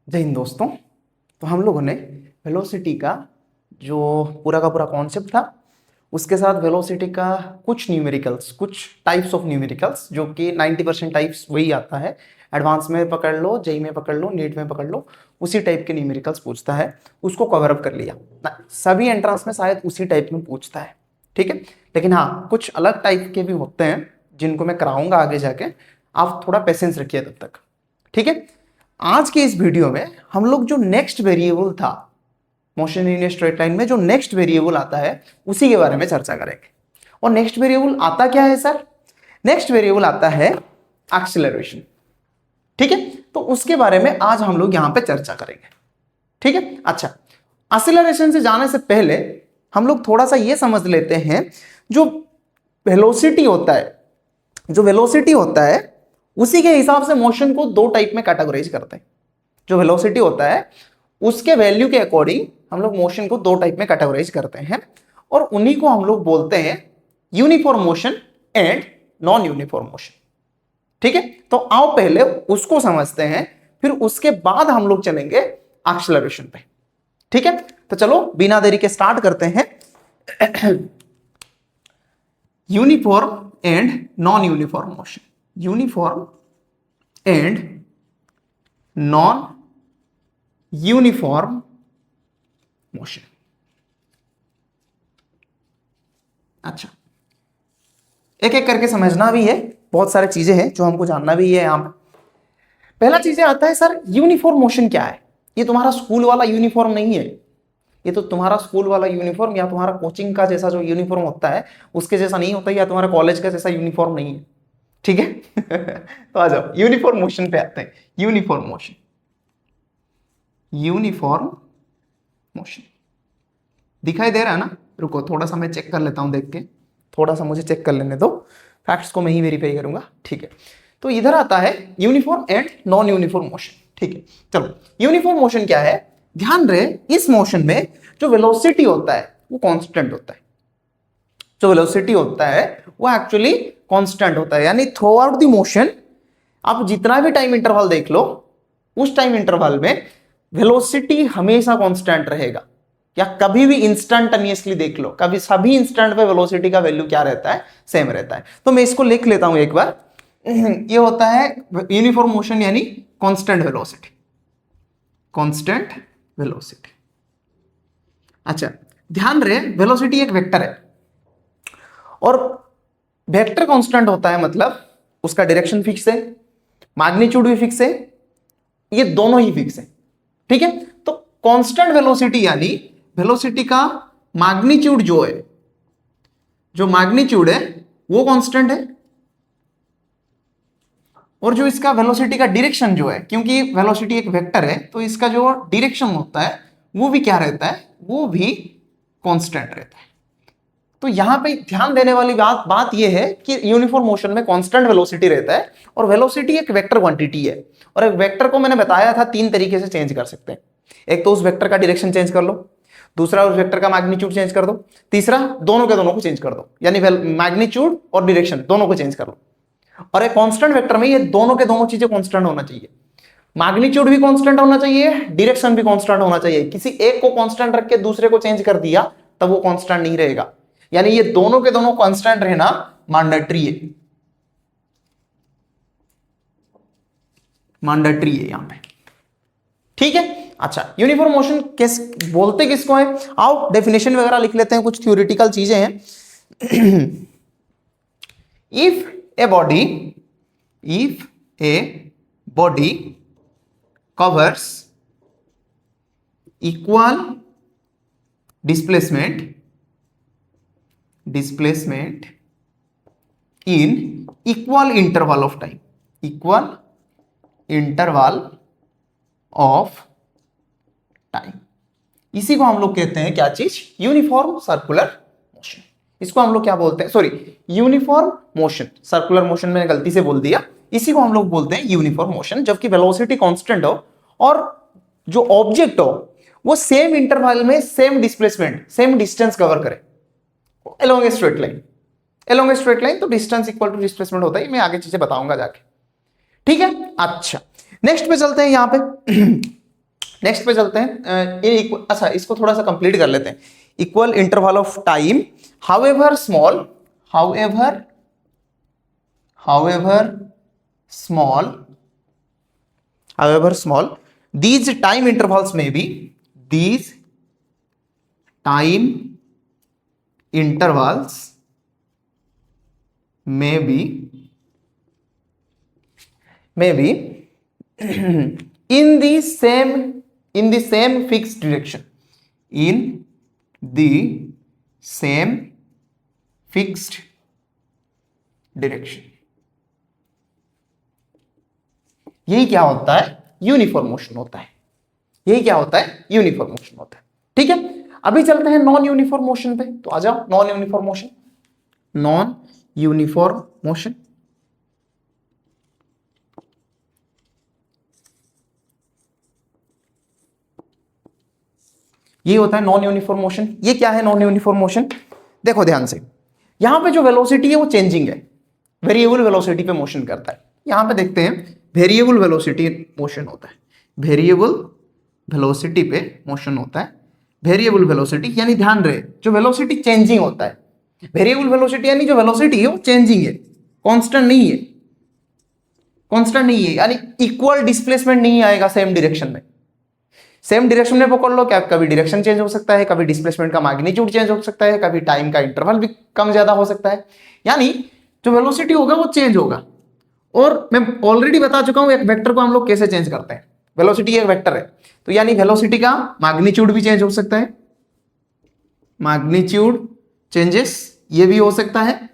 जय हिंद दोस्तों। तो हम लोगों ने वेलोसिटी का जो पूरा का पूरा कॉन्सेप्ट था उसके साथ वेलोसिटी का कुछ न्यूमेरिकल्स, कुछ टाइप्स ऑफ न्यूमेरिकल्स जो कि 90% टाइप्स वही आता है। एडवांस में पकड़ लो, जेई में पकड़ लो, नीट में पकड़ लो, उसी टाइप के न्यूमेरिकल्स पूछता है, उसको कवर अप कर लिया ना। सभी एंट्रेंस में शायद उसी टाइप में पूछता है, ठीक है। लेकिन हाँ, कुछ अलग टाइप के भी होते हैं जिनको मैं कराऊंगा आगे जाके। आप थोड़ा पेशेंस रखिए तब तक, ठीक है। आज के इस वीडियो में हम लोग जो नेक्स्ट वेरिएबल था मोशन इन स्ट्रेट लाइन में, जो नेक्स्ट वेरिएबल आता है उसी के बारे में चर्चा करेंगे। और नेक्स्ट वेरिएबल आता क्या है सर? नेक्स्ट वेरिएबल आता है एक्सीलरेशन, ठीक है। तो उसके बारे में आज हम लोग यहां पे चर्चा करेंगे, ठीक है। अच्छा, एक्सीलरेशन से जाने से पहले हम लोग थोड़ा सा ये समझ लेते हैं, जो वेलोसिटी होता है उसी के हिसाब से मोशन को दो टाइप में कैटेगराइज करते हैं। जो वेलोसिटी होता है उसके वैल्यू के अकॉर्डिंग हम लोग मोशन को दो टाइप में कैटेगराइज करते हैं, और उन्हीं को हम लोग बोलते हैं uniform motion and non uniform motion, ठीक है। तो आओ पहले उसको समझते हैं, फिर उसके बाद हम लोग चलेंगे एक्सेलरेशन पे, ठीक है। तो चलो बिना देरी के स्टार्ट करते हैं। Uniform and non uniform motion, uniform and non uniform motion. अच्छा, एक एक करके समझना भी है, बहुत सारी चीजें हैं जो हमको जानना भी है यहां पे। पहला चीजें आता है सर, यूनिफॉर्म मोशन क्या है? ये तुम्हारा स्कूल वाला यूनिफॉर्म नहीं है। ये तो तुम्हारा स्कूल वाला यूनिफॉर्म या तुम्हारा कोचिंग का जैसा जो यूनिफॉर्म होता है उसके जैसा नहीं होता, या तुम्हारा कॉलेज का जैसा यूनिफॉर्म नहीं है, ठीक है। तो आ जाओ यूनिफॉर्म मोशन पे आते हैं। यूनिफॉर्म मोशन, यूनिफॉर्म मोशन दिखाई दे रहा है ना? रुको थोड़ा सा मैं चेक कर लेता हूं, देख के थोड़ा सा मुझे चेक कर लेने दो, फैक्ट्स को मैं ही वेरीफाई करूंगा, ठीक है। तो इधर आता है uniform and non uniform motion, ठीक है। चलो, यूनिफॉर्म मोशन क्या है? ध्यान रहे, इस मोशन में जो वेलोसिटी होता है वो कांस्टेंट होता है। जो वेलोसिटी होता है वो एक्चुअली कांस्टेंट होता है, यानी थ्रू आउट द मोशन आप जितना भी टाइम इंटरवल देख लो, उस टाइम इंटरवल में वेलोसिटी हमेशा कांस्टेंट रहेगा। या कभी भी इंस्टेंटेनियसली देख लो, कभी सभी इंस्टेंट पे वेलोसिटी का वैल्यू क्या रहता है? सेम रहता है। तो मैं इसको लिख लेता हूं एक बार। ये होता है यूनिफॉर्म मोशन यानी कांस्टेंट वेलोसिटी, कांस्टेंट वेलोसिटी। अच्छा, ध्यान रहे वेलोसिटी एक वेक्टर है, और वेक्टर कांस्टेंट होता है मतलब उसका डायरेक्शन फिक्स है, मैग्नीट्यूड भी फिक्स है, ये दोनों ही फिक्स है, ठीक है। तो कांस्टेंट वेलोसिटी यानी वेलोसिटी का मैग्नीट्यूड जो है, जो मैग्नीट्यूड है वो कांस्टेंट है, और जो इसका वेलोसिटी का डायरेक्शन जो है, क्योंकि वेलोसिटी एक वेक्टर है तो इसका जो डायरेक्शन होता है वो भी क्या रहता है? वो भी कांस्टेंट रहता है। तो यहां पे ध्यान देने वाली बात यह है कि यूनिफॉर्म मोशन में कांस्टेंट वेलोसिटी रहता है, और वेलोसिटी एक वेक्टर क्वांटिटी है। और एक वेक्टर को मैंने बताया था तीन तरीके से चेंज कर सकते हैं। एक तो उस वेक्टर का डायरेक्शन चेंज कर लो, दूसरा उस वेक्टर का मैग्नीट्यूड चेंज कर दो, तीसरा दोनों के दोनों को चेंज कर दो, यानी मैग्नीट्यूड और डायरेक्शन दोनों को चेंज कर लो। और एक कांस्टेंट वेक्टर में ये दोनों के दोनों चीजें कांस्टेंट होना चाहिए, मैग्नीट्यूड भी कांस्टेंट होना चाहिए, डायरेक्शन भी कांस्टेंट होना चाहिए। किसी एक को कांस्टेंट रख के दूसरे को चेंज कर दिया तब वो कांस्टेंट नहीं रहेगा, यानी ये दोनों के दोनों कांस्टेंट रहना मैंडेटरी है, मैंडेटरी है यहां पे, ठीक है। अच्छा, यूनिफॉर्म मोशन किस बोलते किसको है? आओ डेफिनेशन वगैरह लिख लेते हैं, कुछ थ्योरेटिकल चीजें हैं। If a body covers equal displacement in equal interval of time, इसी को हम लोग कहते हैं क्या चीज? Uniform circular motion. इसको हम लोग क्या बोलते हैं? Sorry, uniform motion, circular motion मैंने गलती से बोल दिया। इसी को हम लोग बोलते हैं यूनिफॉर्म मोशन, जबकि वेलोसिटी कांस्टेंट हो और जो ऑब्जेक्ट हो वो सेम इंटरवल में same displacement, same distance cover करे along a straight line. Along a straight line तो डिस्टेंस इक्वल टू डिस्प्लेसमेंट होता है, मैं आगे चीजें बताऊंगा जाके, ठीक है। अच्छा, नेक्स्ट पे चलते हैं यहां पे। नेक्स्ट पे चलते हैं। अच्छा, इसको थोड़ा सा कंप्लीट कर लेते हैं। Equal interval of time however small, however small, however small, these time intervals may be, these time intervals may be in the same fixed direction, in the same fixed direction। यही क्या होता है? Uniform motion होता है। यही क्या होता है? यूनिफॉर्म मोशन होता है। ठीक है, अभी चलते हैं नॉन यूनिफॉर्म मोशन पे। तो आ जाओ, non uniform motion. Non uniform motion ये होता है नॉन यूनिफॉर्म मोशन। ये क्या है नॉन यूनिफॉर्म मोशन? देखो ध्यान से, यहां पे जो वेलोसिटी है वो चेंजिंग है, वेरिएबल वेलोसिटी पे मोशन करता है। यहां पे देखते हैं वेरिएबल वेलोसिटी मोशन होता है, वेरिएबल वेलोसिटी पे मोशन होता है। वेरिएबल वेलोसिटी यानी ध्यान रहे जो वेलोसिटी चेंजिंग होता है। वेरिएबल वेलोसिटी यानी जो वेलोसिटी है वो चेंजिंग है, कांस्टेंट नहीं है, कांस्टेंट नहीं है, यानी इक्वल डिस्प्लेसमेंट नहीं आएगा सेम डायरेक्शन में। सेम डायरेक्शन में पकड़ लो, क्या कभी डायरेक्शन चेंज हो सकता है, कभी डिस्प्लेसमेंट का मैग्नीट्यूड चेंज हो सकता है, कभी टाइम का इंटरवल भी कम ज्यादा हो सकता है। यानी जो वेलोसिटी होगा वो चेंज होगा। और मैं ऑलरेडी बता चुका हूं एक वेक्टर को हम लोग कैसे चेंज करते हैं। वेलोसिटी एक वेक्टर है, तो यानी वेलोसिटी का मैग्नीट्यूड भी चेंज हो सकता है, मैग्नीट्यूड चेंजेस ये भी हो सकता है,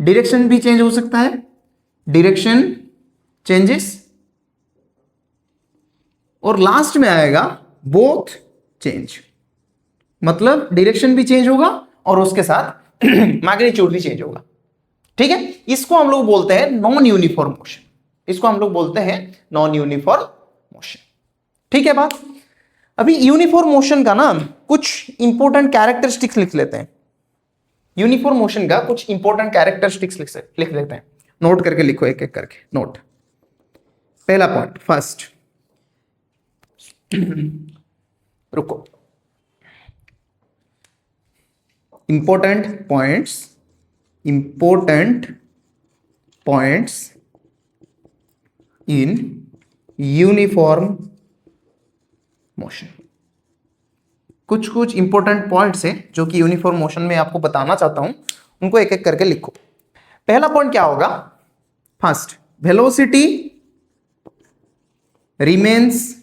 डायरेक्शन भी चेंज हो सकता है, डायरेक्शन चेंजेस, और लास्ट में आएगा बोथ चेंज, मतलब डायरेक्शन भी चेंज होगा और उसके साथ मैग्नीट्यूड भी चेंज होगा। ठीक है, इसको हम लोग बोलते हैं नॉन यूनिफॉर्म मोशन, इसको हम लोग बोलते हैं नॉन यूनिफॉर्म मोशन। ठीक है बात। अभी यूनिफॉर्म मोशन का ना कुछ इंपॉर्टेंट कैरेक्टरिस्टिक्स लिख लेते हैं। यूनिफॉर्म मोशन का कुछ इंपॉर्टेंट कैरेक्टरिस्टिक्स लिख लेते हैं, नोट करके लिखो एक एक करके। नोट, पहला पॉइंट, फर्स्ट, रुको, important points in uniform motion. कुछ इंपॉर्टेंट पॉइंट्स हैं जो कि यूनिफॉर्म मोशन में आपको बताना चाहता हूं, उनको एक एक करके लिखो। पहला पॉइंट क्या होगा? फर्स्ट, वेलोसिटी रिमेन्स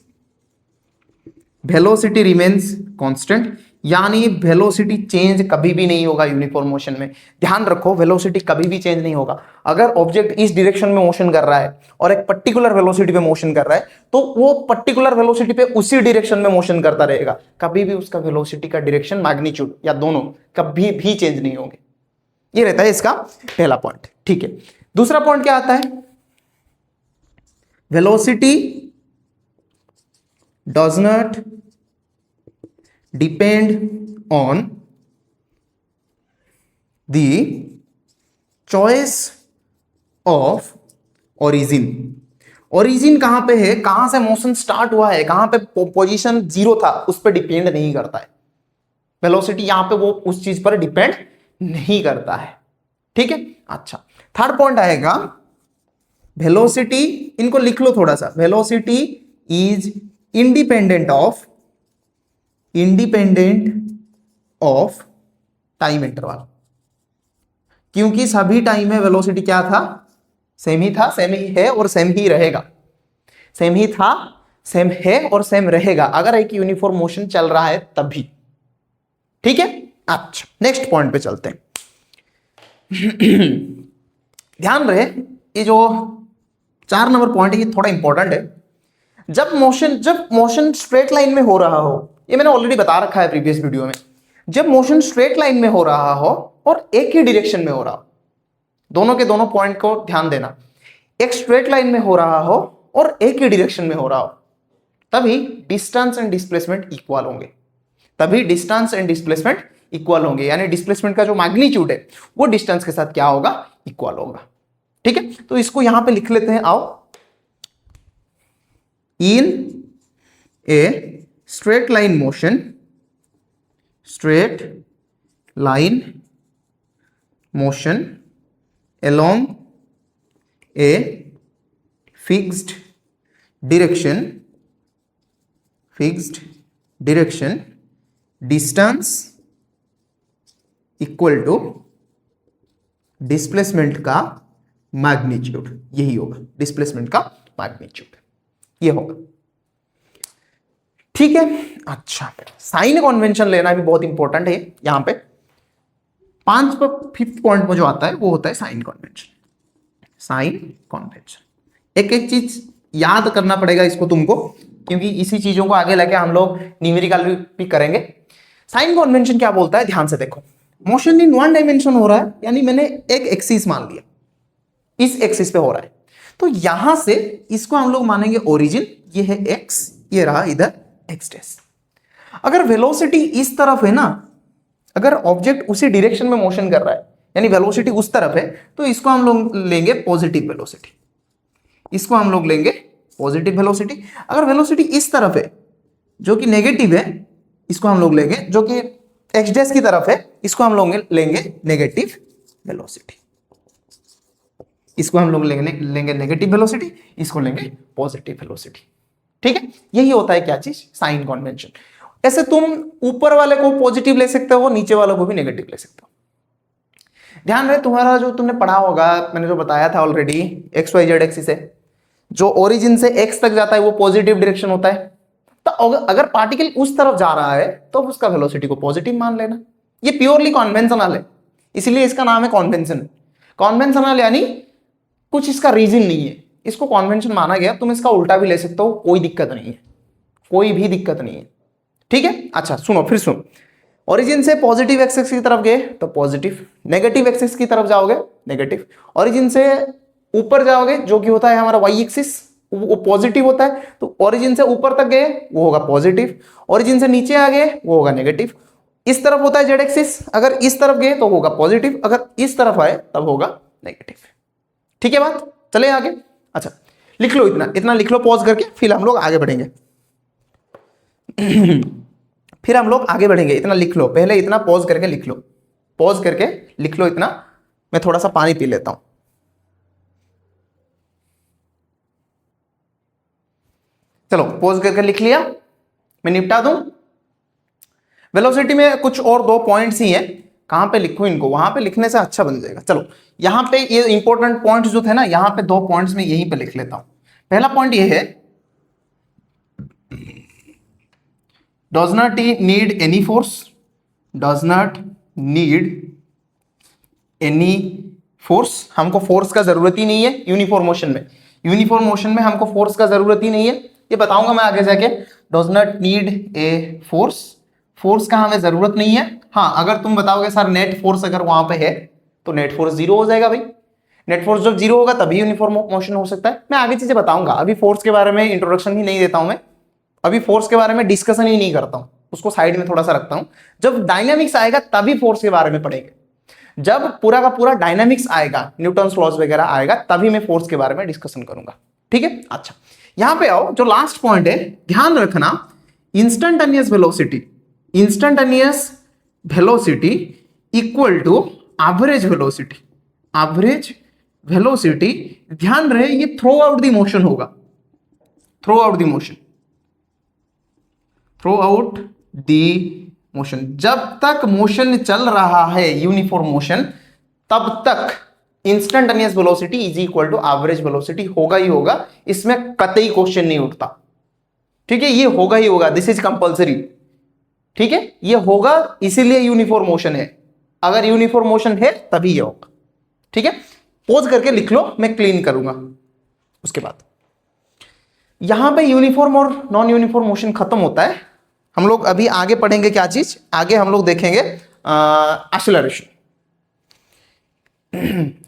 कांस्टेंट, यानी वेलोसिटी चेंज कभी भी नहीं होगा यूनिफॉर्म मोशन में। ध्यान रखो, वेलोसिटी कभी भी चेंज नहीं होगा। अगर ऑब्जेक्ट इस डायरेक्शन में मोशन कर रहा है और एक पर्टिकुलर वेलोसिटी पे मोशन कर रहा है, तो वो पर्टिकुलर वेलोसिटी पे उसी डायरेक्शन में मोशन करता रहेगा। कभी भी उसका वेलोसिटी का डायरेक्शन, मैग्नीट्यूड या दोनों कभी भी चेंज नहीं होंगे। ये रहता है इसका पहला पॉइंट। ठीक है, दूसरा पॉइंट क्या आता है? Velocity does not depend on the choice of origin। Origin कहां पे है, कहां से मोशन स्टार्ट हुआ है, कहां पे पोजीशन जीरो था, उस पर डिपेंड नहीं करता है। वेलोसिटी यहां पे वो उस चीज पर डिपेंड नहीं करता है। ठीक है, अच्छा, थर्ड पॉइंट आएगा वेलोसिटी, इनको लिख लो थोड़ा सा। Velocity is independent of time interval. क्योंकि सभी टाइम में वेलोसिटी क्या था? सेम ही था, सेम ही है और सेम ही रहेगा। सेम ही था, सेम है और सेम रहेगा अगर एक यूनिफॉर्म मोशन चल रहा है तभी। ठीक है, अच्छा, नेक्स्ट पॉइंट पे चलते हैं। ध्यान रहे, ये जो 4 नंबर पॉइंट है ये थोड़ा इंपॉर्टेंट है। जब मोशन स्ट्रेट लाइन में हो रहा हो, ये मैंने ऑलरेडी बता रखा है प्रीवियस वीडियो में, जब मोशन स्ट्रेट लाइन में हो रहा हो और एक ही डायरेक्शन में हो रहा हो, दोनों के दोनों पॉइंट को ध्यान देना, एक स्ट्रेट लाइन में हो रहा हो और एक ही डायरेक्शन में हो रहा हो, तभी डिस्टेंस एंड डिस्प्लेसमेंट इक्वल होंगे। तभी डिस्टेंस एंड डिस्प्लेसमेंट इक्वल होंगे, यानी डिस्प्लेसमेंट का जो मैग्नीट्यूड है वो डिस्टेंस के साथ क्या होगा? इक्वल होगा। ठीक है, तो इसको यहां पे लिख लेते हैं, आओ। In a straight line motion, straight line motion along a fixed direction distance equal to displacement का मैग्नीट्यूड, यही होगा डिस्प्लेसमेंट का मैग्नीट्यूड, ये होगा। ठीक है, अच्छा साइन कन्वेंशन लेना भी बहुत इंपॉर्टेंट है। यहां पे 5th पॉइंट में जो आता है वो होता है साइन कन्वेंशन। साइन कन्वेंशन एक एक चीज याद करना पड़ेगा इसको तुमको, क्योंकि इसी चीजों को आगे लेके हम लोग न्यूमेरिकल भी करेंगे। साइन कन्वेंशन क्या बोलता है, ध्यान से देखो। मोशन इन वन डायमेंशन हो रहा है, यानी मैंने एक एक्सिस मान लिया, इस एक्सिस पे हो रहा है, तो यहां से इसको हम लोग मानेंगे ओरिजिन, ये है एक्स, ये रहा इधर एक्स डैश। अगर वेलोसिटी इस तरफ है ना, अगर ऑब्जेक्ट उसी डायरेक्शन में मोशन कर रहा है, यानी वेलोसिटी उस तरफ है, तो इसको हम लोग लेंगे पॉजिटिव वेलोसिटी, इसको हम लोग लेंगे पॉजिटिव वेलोसिटी। अगर वेलोसिटी इस तरफ है जो कि नेगेटिव है, इसको हम लोग लेंगे, जो कि एक्स डैश की तरफ है, इसको हम लोग लेंगे नेगेटिव वेलोसिटी, इसको हम लोग लेंगे नेगेटिव वेलोसिटी, इसको लेंगे पॉजिटिव वेलोसिटी। ठीक है, यही होता है क्या चीज, साइन कन्वेंशन। ऐसे तुम ऊपर वाले को पॉजिटिव ले सकते हो, नीचे वाले को भी नेगेटिव ले सकते हो। ध्यान रहे, तुम्हारा जो तुमने पढ़ा होगा, मैंने जो बताया था already, X Y Z axis है, जो ओरिजिन से एक्स तक जाता है वो पॉजिटिव डायरेक्शन होता है। तो अगर पार्टिकल उस तरफ जा रहा है तो उसका वेलोसिटी को पॉजिटिव मान लेना। ये प्योरली कन्वेंशनल है, इसलिए इसका नाम है कन्वेंशन। कन्वेंशनल यानी कुछ इसका रीजन नहीं है, इसको कन्वेंशन माना गया। तुम इसका उल्टा भी ले सकते हो, कोई दिक्कत नहीं है, कोई भी दिक्कत नहीं है। ठीक है, अच्छा सुनो, फिर सुनो। ओरिजिन से पॉजिटिव एक्सिस की तरफ गए तो पॉजिटिव, नेगेटिव एक्सिस की तरफ जाओगे नेगेटिव। ओरिजिन से ऊपर जाओगे, जो कि होता है हमारा वाई एक्सिस, वो पॉजिटिव होता है, तो ओरिजिन से ऊपर तक गए वो होगा पॉजिटिव, ओरिजिन से नीचे आ गए वो होगा नेगेटिव। इस तरफ होता है जेड एक्सिस, अगर इस तरफ गए तो होगा पॉजिटिव, अगर इस तरफ आए तब होगा नेगेटिव। ठीक है बात, चले आगे। अच्छा लिख लो, इतना इतना लिख लो पॉज करके, फिर हम लोग आगे बढ़ेंगे। फिर हम लोग आगे बढ़ेंगे, इतना लिख लो, पहले इतना पॉज करके लिख लो, पॉज करके लिख लो इतना। मैं थोड़ा सा पानी पी लेता हूं। चलो पॉज करके लिख लिया, मैं निपटा दूं। वेलोसिटी में कुछ और 2 पॉइंट्स ही हैं, कहां पे लिखूं इनको, वहां पे लिखने से अच्छा बन जाएगा। चलो यहां पे ये इंपॉर्टेंट पॉइंट्स जो थे ना, यहां पे 2 पॉइंट्स में यहीं पे लिख लेता हूं। पहला पॉइंट ये है, does not need any force, does not need any force। हमको फोर्स का जरूरत ही नहीं है यूनिफॉर्म मोशन में, यूनिफॉर्म मोशन में हमको फोर्स का जरूरत ही नहीं है, ये बताऊंगा मैं आगे जाके। does not need a force, force का हमें जरूरत नहीं है। हाँ, अगर तुम बताओगे सर नेट फोर्स अगर वहां पे है तो नेट फोर्स 0 हो जाएगा भाई। नेट फोर्स जब 0 होगा तभी यूनिफॉर्म मोशन हो सकता है। मैं आगे चीजें बताऊंगा, अभी फोर्स के बारे में इंट्रोडक्शन ही नहीं देता हूं मैं, अभी फोर्स के बारे में डिस्कशन ही नहीं करता हूं, उसको साइड में थोड़ा सा रखता हूं। जब डायनामिक्स आएगा तभी फोर्स के बारे में पढ़ेंगे, जब पूरा का पूरा डायनामिक्स आएगा, न्यूटन लॉज वगैरह आएगा, तभी मैं फोर्स के बारे में डिस्कशन करूंगा। ठीक है, अच्छा यहां पे आओ, जो लास्ट पॉइंट है ध्यान रखना, instantaneous velocity, instantaneous velocity equal to average velocity, average velocity. ध्यान रहे ये थ्रू आउट द मोशन होगा, throughout the motion, throughout the motion. जब तक मोशन चल रहा है यूनिफॉर्म मोशन, तब तक instantaneous velocity is equal to average velocity होगा ही होगा, इसमें कतई क्वेश्चन नहीं उठता। ठीक है, ये होगा ही होगा, दिस इज कंपल्सरी। ठीक है, ये होगा, इसीलिए यूनिफॉर्म मोशन है, अगर यूनिफॉर्म मोशन है तभी ये होगा। ठीक है, पॉज करके लिख लो, मैं क्लीन करूंगा उसके बाद। यहां पे यूनिफॉर्म और नॉन यूनिफॉर्म मोशन खत्म होता है। हम लोग अभी आगे पढ़ेंगे क्या चीज, आगे हम लोग देखेंगे एक्सेलरेशन।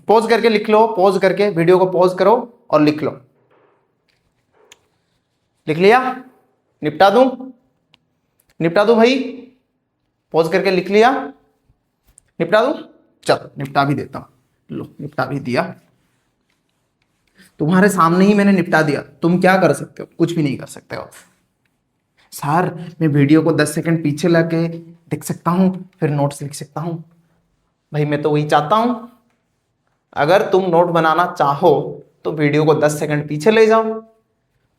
पॉज करके लिख लो, पॉज करके वीडियो को पॉज करो और लिख लो। लिख लिया, निपटा दूं, निपटा दूं भाई, पॉज करके लिख लिया, निपटा दूं, चलो निपटा भी देता हूं। लो निपटा भी दिया, तुम्हारे सामने ही मैंने निपटा दिया, तुम क्या कर सकते हो, कुछ भी नहीं कर सकते हो। सर मैं वीडियो को 10 सेकंड पीछे लाके देख सकता हूँ, फिर नोट्स लिख सकता हूँ। भाई मैं तो वही चाहता हूँ। अगर तुम नोट बनाना चाहो तो वीडियो को 10 सेकंड पीछे ले जाओ,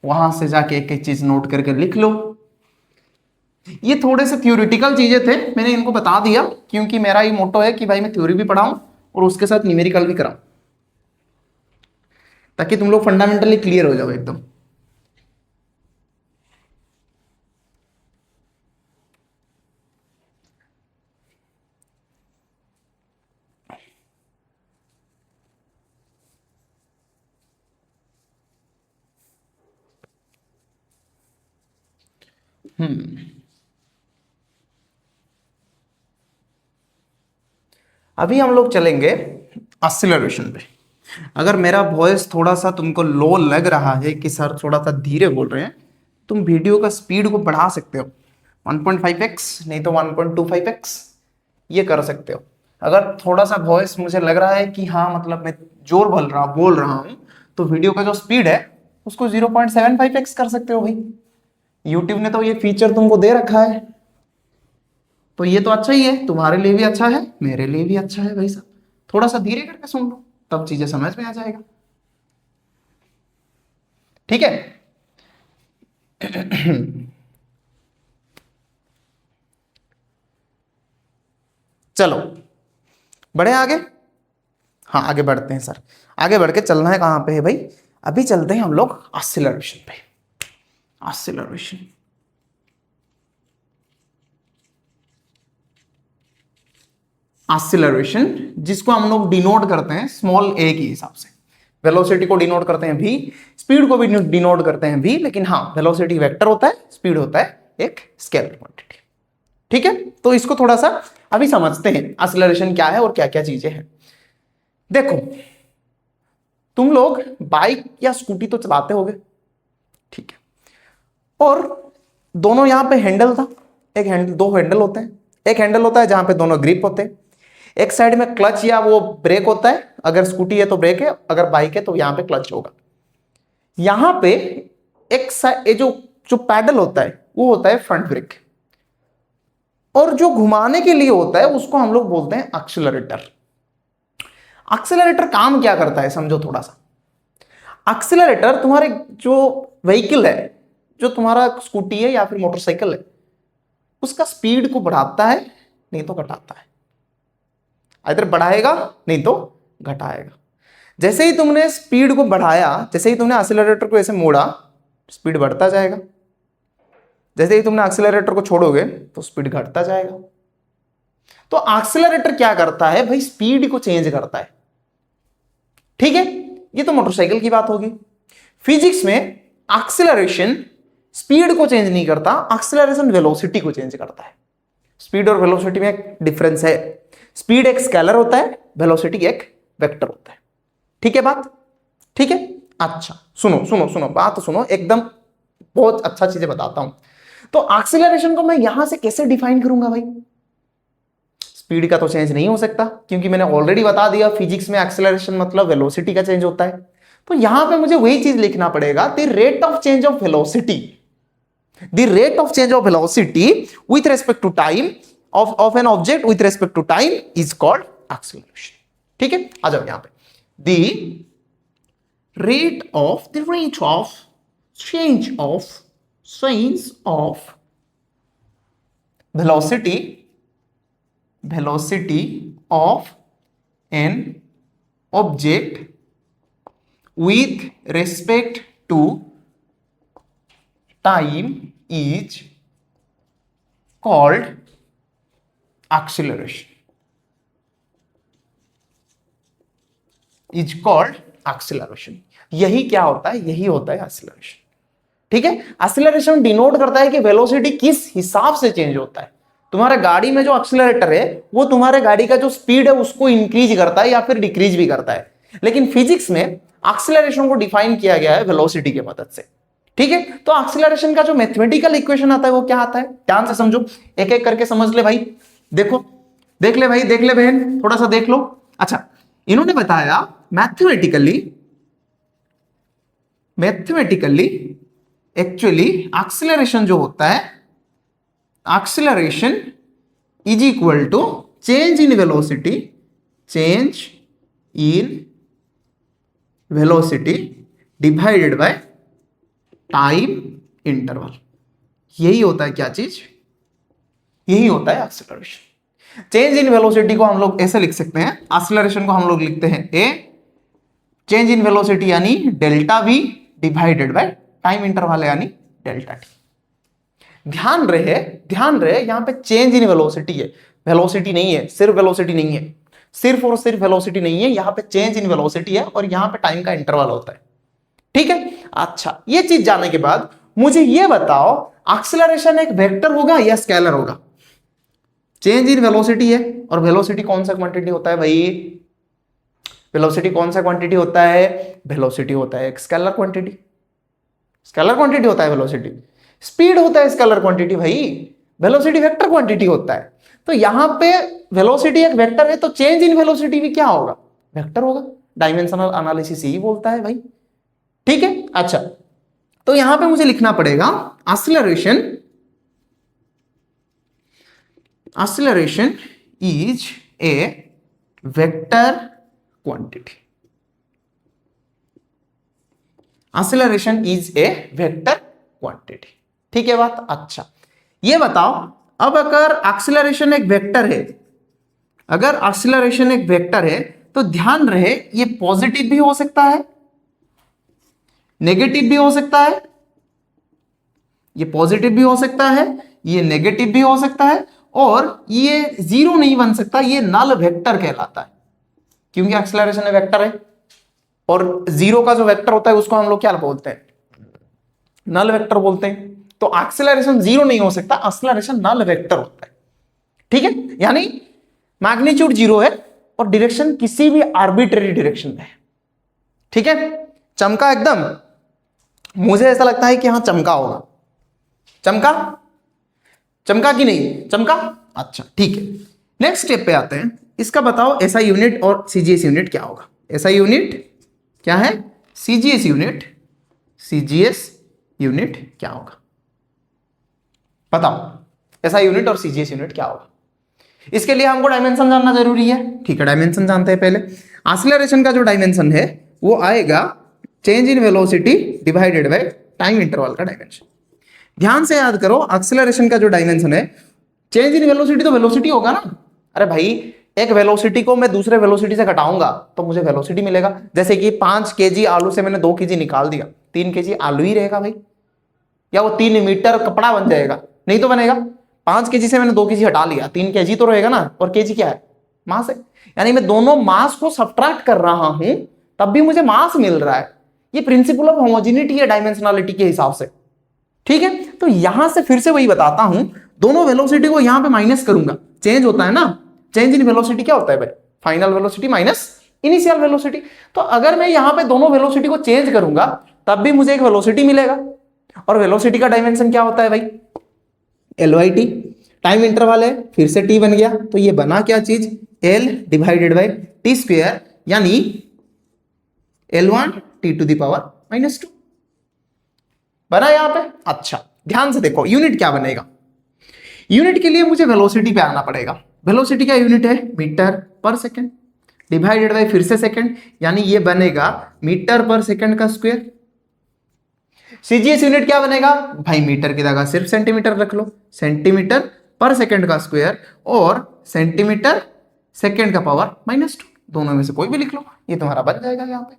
वहां से जाके एक एक चीज नोट करके लिख लो। ये थोड़े से थ्योरेटिकल चीजें थे, मैंने इनको बता दिया क्योंकि मेरा ये मोटो है कि भाई मैं थ्योरी भी पढ़ाऊं और उसके साथ न्यूमेरिकल भी कराऊं, ताकि तुम लोग फंडामेंटली क्लियर हो जाओ एकदम। अभी हम लोग चलेंगे एक्सीलरेशन पे। अगर मेरा वॉइस थोड़ा सा तुमको लो लग रहा है कि सर थोड़ा सा धीरे बोल रहे हैं, तुम वीडियो का स्पीड को बढ़ा सकते हो 1.5x, नहीं तो 1.25x, ये कर सकते हो। अगर थोड़ा सा वॉइस मुझे लग रहा है कि हाँ मतलब मैं जोर बोल रहा हूँ, तो वीडियो का जो स्पीड है उसको 0.75x कर सकते हो भाई। यूट्यूब ने तो ये फीचर तुमको दे रखा है, तो ये तो अच्छा ही है, तुम्हारे लिए भी अच्छा है, मेरे लिए भी अच्छा है भाई साहब। थोड़ा सा धीरे करके सुन लो, तब चीजें समझ में आ जाएगा। ठीक है। चलो बढ़े आगे। हाँ आगे बढ़ते हैं सर। आगे बढ़ के चलना है कहां पे है भाई? अभी चलते हैं हम लोग एक्सीलरेशन पे। एक्सीलरेशन, एक्सीलरेशन जिसको हम लोग डिनोट करते हैं स्मॉल ए के हिसाब से। वेलोसिटी को डिनोट करते हैं भी, स्पीड को भी डिनोट करते हैं भी, लेकिन हाँ वेलोसिटी वेक्टर होता है, स्पीड होता है एक स्केलर क्वांटिटी। ठीक है, तो इसको थोड़ा सा अभी समझते हैं एक्सीलरेशन क्या है और क्या क्या चीजें हैं। देखो तुम लोग बाइक या स्कूटी तो चलाते होगे, ठीक है, और दोनों यहां पे हैंडल था, एक हैंडल, दो हैंडल होते हैं। एक हैंडल होता है जहां पे दोनों ग्रिप होते हैं, एक साइड में क्लच या वो ब्रेक होता है। अगर स्कूटी है तो ब्रेक है, अगर बाइक है तो यहां पे क्लच होगा। यहां पे एक साइड जो जो पैडल होता है वो होता है फ्रंट ब्रेक, और जो घुमाने के लिए होता है उसको हम लोग बोलते हैं एक्सीलरेटर। एक्सीलरेटर काम क्या करता है समझो थोड़ा सा। एक्सीलरेटर तुम्हारे जो व्हीकल है, जो तुम्हारा स्कूटी है या फिर मोटरसाइकिल है, उसका स्पीड को बढ़ाता है नहीं तो घटाता है। इधर बढ़ाएगा नहीं तो घटाएगा। जैसे ही तुमने स्पीड को बढ़ाया, जैसे ही तुमने एक्सीलरेटर को ऐसे मोड़ा, स्पीड बढ़ता जाएगा। जैसे ही तुमने एक्सीलरेटर को छोड़ोगे तो स्पीड घटता जाएगा। तो एक्सीलरेटर क्या करता है भाई? स्पीड को चेंज करता है। ठीक है, ये तो मोटरसाइकिल की बात होगी। फिजिक्स में एक्सीलरेशन स्पीड को चेंज नहीं करता, एक्सीलरेशन वेलोसिटी को चेंज करता है। स्पीड और वेलोसिटी में एक डिफरेंस है। स्पीड एक स्केलर होता है, वेलोसिटी एक वेक्टर होता है। ठीक है बात? ठीक है, अच्छा सुनो सुनो सुनो, बात सुनो एकदम, बहुत अच्छा चीजें बताता हूं। तो एक्सीलरेशन को मैं यहां से कैसे डिफाइन करूंगा भाई? स्पीड का तो चेंज नहीं हो सकता, क्योंकि मैंने ऑलरेडी बता दिया फिजिक्स में एक्सीलरेशन मतलब वेलोसिटी का चेंज होता है। तो यहां पे मुझे वही चीज लिखना पड़ेगा, the rate of change of velocity, the rate of change of velocity with respect to time of an object with respect to time is called acceleration. ठीक है, आ जाओ यहां पे। the rate of change of velocity of an object with respect to time is called acceleration. Is called acceleration. यही क्या होता है? यही होता है एक्सीलरेशन। ठीक है, एक्सीलरेशन डिनोट करता है कि वेलोसिटी किस हिसाब से चेंज होता है। तुम्हारे गाड़ी में जो एक्सीलरेटर है वो तुम्हारे गाड़ी का जो स्पीड है उसको इंक्रीज करता है या फिर डिक्रीज भी करता है, लेकिन फिजिक्स में एक्सीलरेशन को डिफाइन किया गया है वेलोसिटी की मदद से। ठीक है, तो एक्सीलरेशन का जो मैथमेटिकल इक्वेशन आता है वो क्या आता है? ध्यान से समझो, एक एक करके समझ ले भाई। देखो, देख ले भाई, देख ले बहन, थोड़ा सा देख लो। अच्छा, इन्होंने बताया मैथमेटिकली एक्चुअली एक्सीलरेशन जो होता है, acceleration is equal to change in velocity, change in velocity divided by time interval. यही होता है क्या चीज, यही होता है एक्सीलरेशन। चेंज इन वेलोसिटी को हम लोग ऐसे लिख सकते हैं, एक्सीलरेशन को हम लोग लिखते हैं ए चेंज इन वेलोसिटी यानी delta we divided by time interval यानी डेल्टा टी। ध्यान रहे यहां पे चेंज इन वेलोसिटी है, वेलोसिटी नहीं है, सिर्फ वेलोसिटी नहीं है, सिर्फ और सिर्फ वेलोसिटी नहीं है, यहां पे चेंज इन वेलोसिटी है और यहां पे टाइम का इंटरवल होता है। ठीक है, अच्छा ये चीज जानने के बाद मुझे ये बताओ एक्सीलरेशन एक वेक्टर होगा या स्केलर होगा? चेंज इन वेलोसिटी है और वेलोसिटी कौन सा क्वांटिटी होता है भाई? वेलोसिटी कौन सा क्वांटिटी होता है? वेलोसिटी होता है एक स्केलर क्वांटिटी, स्केलर क्वांटिटी होता है वेलोसिटी। स्पीड होता है स्केलर क्वांटिटी भाई, वेलोसिटी वेक्टर क्वांटिटी होता है। तो यहां पे वेलोसिटी एक वेक्टर है तो चेंज इन वेलोसिटी भी क्या होगा? वेक्टर होगा। डायमेंशनल एनालिसिस यही बोलता है भाई। ठीक है, अच्छा तो यहां पे मुझे लिखना पड़ेगा acceleration is a vector quantity. Acceleration is a vector quantity. ठीक है बात, अच्छा ये बताओ अब अगर एक्सीलरेशन एक वेक्टर है, अगर एक्सीलरेशन एक वेक्टर है तो ध्यान रहे ये पॉजिटिव भी हो सकता है, नेगेटिव भी हो सकता है, ये पॉजिटिव भी हो सकता है, ये नेगेटिव भी हो सकता है और ये जीरो नहीं बन सकता, ये नल वेक्टर कहलाता है क्योंकि एक्सीलरेशन एक वेक्टर है और जीरो का जो वेक्टर होता है उसको हम लोग क्या बोलते हैं? नल वेक्टर बोलते हैं। तो एक्सीलरेशन जीरो नहीं हो सकता, एक्सीलरेशन नल वेक्टर होता है। ठीक है, यानी मैग्नीट्यूड जीरो है और डायरेक्शन किसी भी आर्बिट्रेरी डायरेक्शन में है। ठीक है, चमका एकदम, मुझे ऐसा लगता है कि यहां चमका होगा, चमका चमका कि नहीं चमका? अच्छा ठीक है, नेक्स्ट स्टेप पे आते हैं। इसका बताओ एसआई यूनिट और सीजीएस यूनिट क्या होगा? एसआई यूनिट क्या है, सीजीएस यूनिट, सीजीएस यूनिट क्या होगा बताओ? एसआई यूनिट और सीजीएस यूनिट क्या होगा? इसके लिए हमको डायमेंशन जानना जरूरी है। ठीक है, डायमेंशन जानते हैं पहले। एक्सीलरेशन का जो डायमेंशन है वो आएगा change in velocity divided by time interval का डायमेंशन। ध्यान से याद करो, एक्सीलरेशन का जो डायमेंशन है चेंज इन वेलोसिटी तो वेलोसिटी होगा ना। अरे भाई एक वेलोसिटी को मैं दूसरे वेलोसिटी से घटाऊंगा तो मुझे वेलोसिटी मिलेगा। जैसे कि 5 केजी आलू से मैंने 2 केजी निकाल दिया, 3 केजी आलू ही रहेगा भाई, या वो 3 मीटर कपड़ा बन जाएगा? नहीं तो बनेगा। 5 केजी से मैंने 2 केजी हटा लिया, 3 केजी तो रहेगा ना, और केजी क्या है? मास है। यानी मैं दोनों मास को सब्ट्रैक्ट कर रहा हूं तब भी मुझे मास मिल रहा है। ये प्रिंसिपल ऑफ होमोजेनिटी है डायमेंशनलिटी के हिसाब से। ठीक है, तो यहां से फिर से वही बताता हूं, दोनों वेलोसिटी को यहां पे माइनस करूंगा, चेंज होता है ना, चेंज इन वेलोसिटी क्या होता है भाई? Final velocity minus initial velocity. तो अगर मैं यहां पे दोनों वेलोसिटी को चेंज करूंगा तब भी मुझे एक वेलोसिटी मिलेगा। और वेलोसिटी का डायमेंशन क्या होता है भाई? LYT। टाइम इंटरवल है, फिर से t बन गया, तो ये बना क्या चीज? L divided by T square यानी L1 t to the power -2 बना यहां पे। अच्छा ध्यान से देखो यूनिट क्या बनेगा। यूनिट के लिए मुझे वेलोसिटी पे आना पड़ेगा। वेलोसिटी का यूनिट है मीटर पर सेकंड डिवाइडेड बाय फिर से सेकंड, यानी ये बनेगा मीटर पर सेकंड का स्क्वायर। सीजीएस यूनिट क्या बनेगा भाई? मीटर की जगह सिर्फ सेंटीमीटर रख लो, सेंटीमीटर पर सेकंड का स्क्वायर और सेंटीमीटर सेकंड का पावर -2, दोनों में से कोई भी लिख लो, ये तुम्हारा बन जाएगा यहां पे।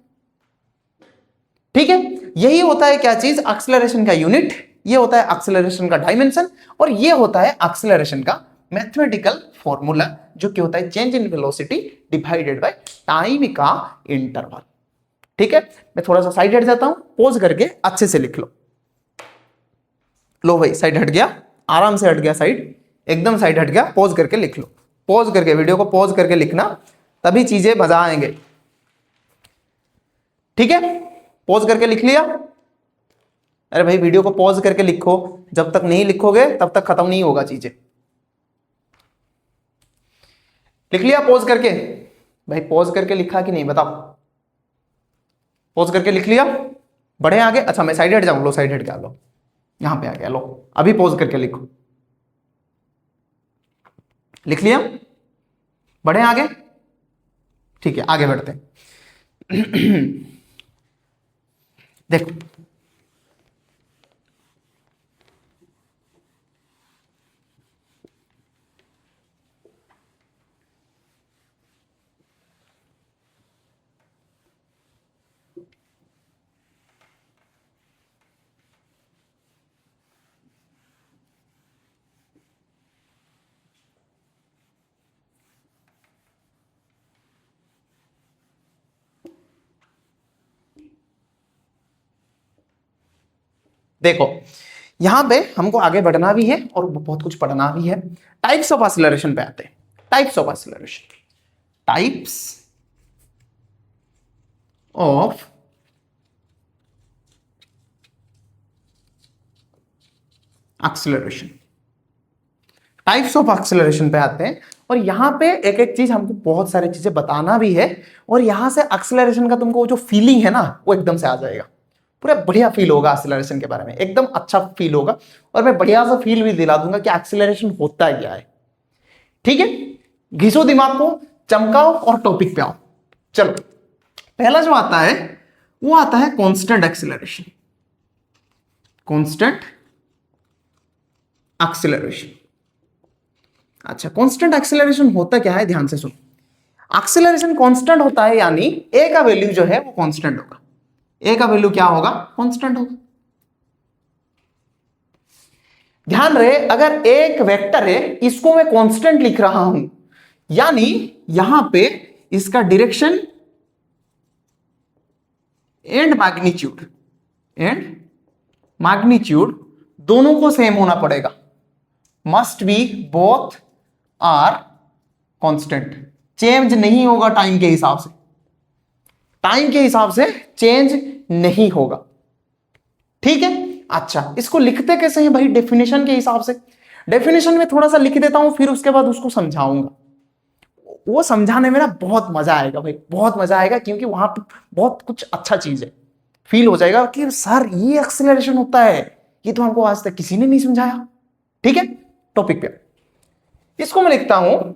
ठीक है, यही होता है क्या चीज? एक्सीलरेशन का यूनिट, ये होता है एक्सीलरेशन का डायमेंशन और ये होता है एक्सीलरेशन का मैथमेटिकल फॉर्मूला, जो कि होता है change in velocity divided by time का इंटरवल। ठीक है, मैं थोड़ा सा साइड हट जाता हूं, पॉज करके अच्छे से लिख लो। लो भाई साइड हट गया, आराम से हट गया साइड, एकदम साइड हट गया, पॉज करके लिख लो। पॉज करके, वीडियो को पॉज करके लिखना, तभी चीजें मजा आएंगे। ठीक है, पॉज करके लिख लिया? अरे भाई वीडियो को पॉज करके लिखो, जब तक नहीं लिखोगे तब तक खत्म नहीं होगा चीजें। लिख लिया पॉज करके? भाई पॉज करके लिखा कि नहीं बताओ? पॉज करके लिख लिया? बढ़े आगे? अच्छा मैं साइड हट जाऊं, लो साइड हट के आ लो। यहां पे आ गया, लो अभी पॉज करके लिखो। लिख लिया? बढ़े आगे? ठीक है, आगे बढ़ते हैं। देखो देखो यहां पे हमको आगे बढ़ना भी है और बहुत कुछ पढ़ना भी है। टाइप्स ऑफ एक्सीलरेशन पे आते हैं। Types of acceleration, types of acceleration, types of acceleration पे आते हैं। और यहां पे एक एक चीज हमको बहुत सारी चीजें बताना भी है, और यहां से एक्सीलरेशन का तुमको जो फीलिंग है ना वो एकदम से आ जाएगा। पूरा बढ़िया फील होगा एक्सीलरेशन के बारे में, एकदम अच्छा फील होगा। और मैं बढ़िया सा फील भी दिला दूंगा कि एक्सीलरेशन होता क्या है। ठीक है, घिसो दिमाग को, चमकाओ और टॉपिक पे आओ। चलो पहला जो आता है वो आता है कांस्टेंट एक्सीलरेशन। Constant acceleration. अच्छा, कांस्टेंट एक्सीलरेशन होता क्या है, ध्यान से सुनो। एक्सीलरेशन कांस्टेंट होता है, यानी ए का वैल्यू जो है वो कांस्टेंट होगा। ए का वैल्यू क्या होगा, कांस्टेंट होगा। ध्यान रहे, अगर एक वेक्टर है इसको मैं कांस्टेंट लिख रहा हूं, यानी यहां पे इसका डायरेक्शन एंड मैग्नीट्यूड दोनों को सेम होना पड़ेगा। Must be both are constant. Change नहीं होगा टाइम के हिसाब से, टाइम के हिसाब से चेंज नहीं होगा। ठीक है, अच्छा इसको लिखते कैसे हैं भाई, डेफिनेशन के हिसाब से। डेफिनेशन में थोड़ा सा लिख देता हूं, फिर उसके बाद उसको समझाऊंगा। वो समझाने में ना बहुत मजा आएगा भाई, बहुत मजा आएगा, क्योंकि वहां पे बहुत कुछ अच्छा चीज है। फील हो जाएगा कि सर ये एक्सीलरेशन होता है, ये तो हमको आज तक किसी ने नहीं समझाया। ठीक है, टॉपिक पे इसको मैं लिखता हूं,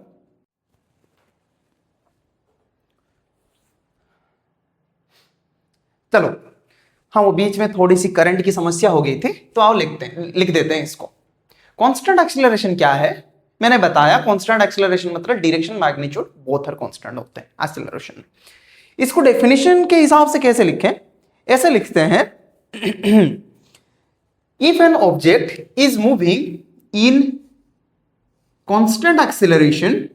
चलो हाँ वो बीच में थोड़ी सी करंट की समस्या हो गई थी, तो आओ लिख देते हैं इसको। कांस्टेंट एक्सीलरेशन क्या है, मैंने बताया कांस्टेंट एक्सीलरेशन मतलब direction magnitude both are constant होते हैं एक्सीलरेशन। इसको डेफिनेशन के हिसाब से कैसे लिखें, ऐसे लिखते हैं। If an object is moving in constant acceleration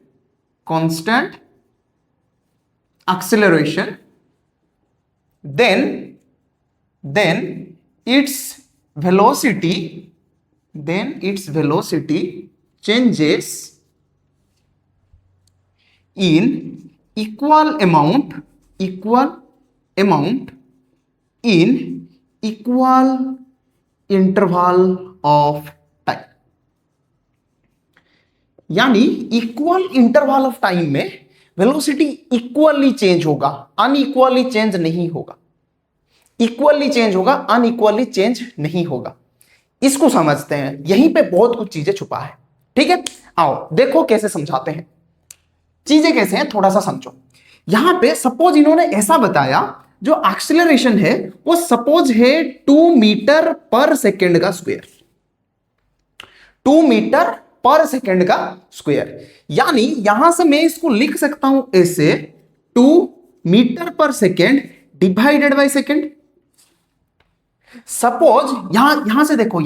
then its velocity changes in equal amount in equal interval of time। यानी इक्वल इंटरवल ऑफ टाइम में वेलोसिटी इक्वली चेंज होगा, अनइक्वली चेंज नहीं होगा। इक्वली चेंज होगा, unequally change नहीं होगा। इसको समझते हैं, यहीं पे बहुत कुछ चीजें छुपा है। ठीक है, आओ देखो कैसे समझाते हैं। चीजें कैसे हैं थोड़ा सा समझो। यहां पे सपोज इन्होंने ऐसा बताया, जो एक्सीलरेशन है वो सपोज है 2 मीटर पर सेकेंड का स्क्वायर। 2 मीटर पर सेकेंड का स्क्वायर, यानी यहां से मैं इसको लिख सकता हूं ऐसे 2 मीटर पर second divided by second. Suppose यहां से देखो,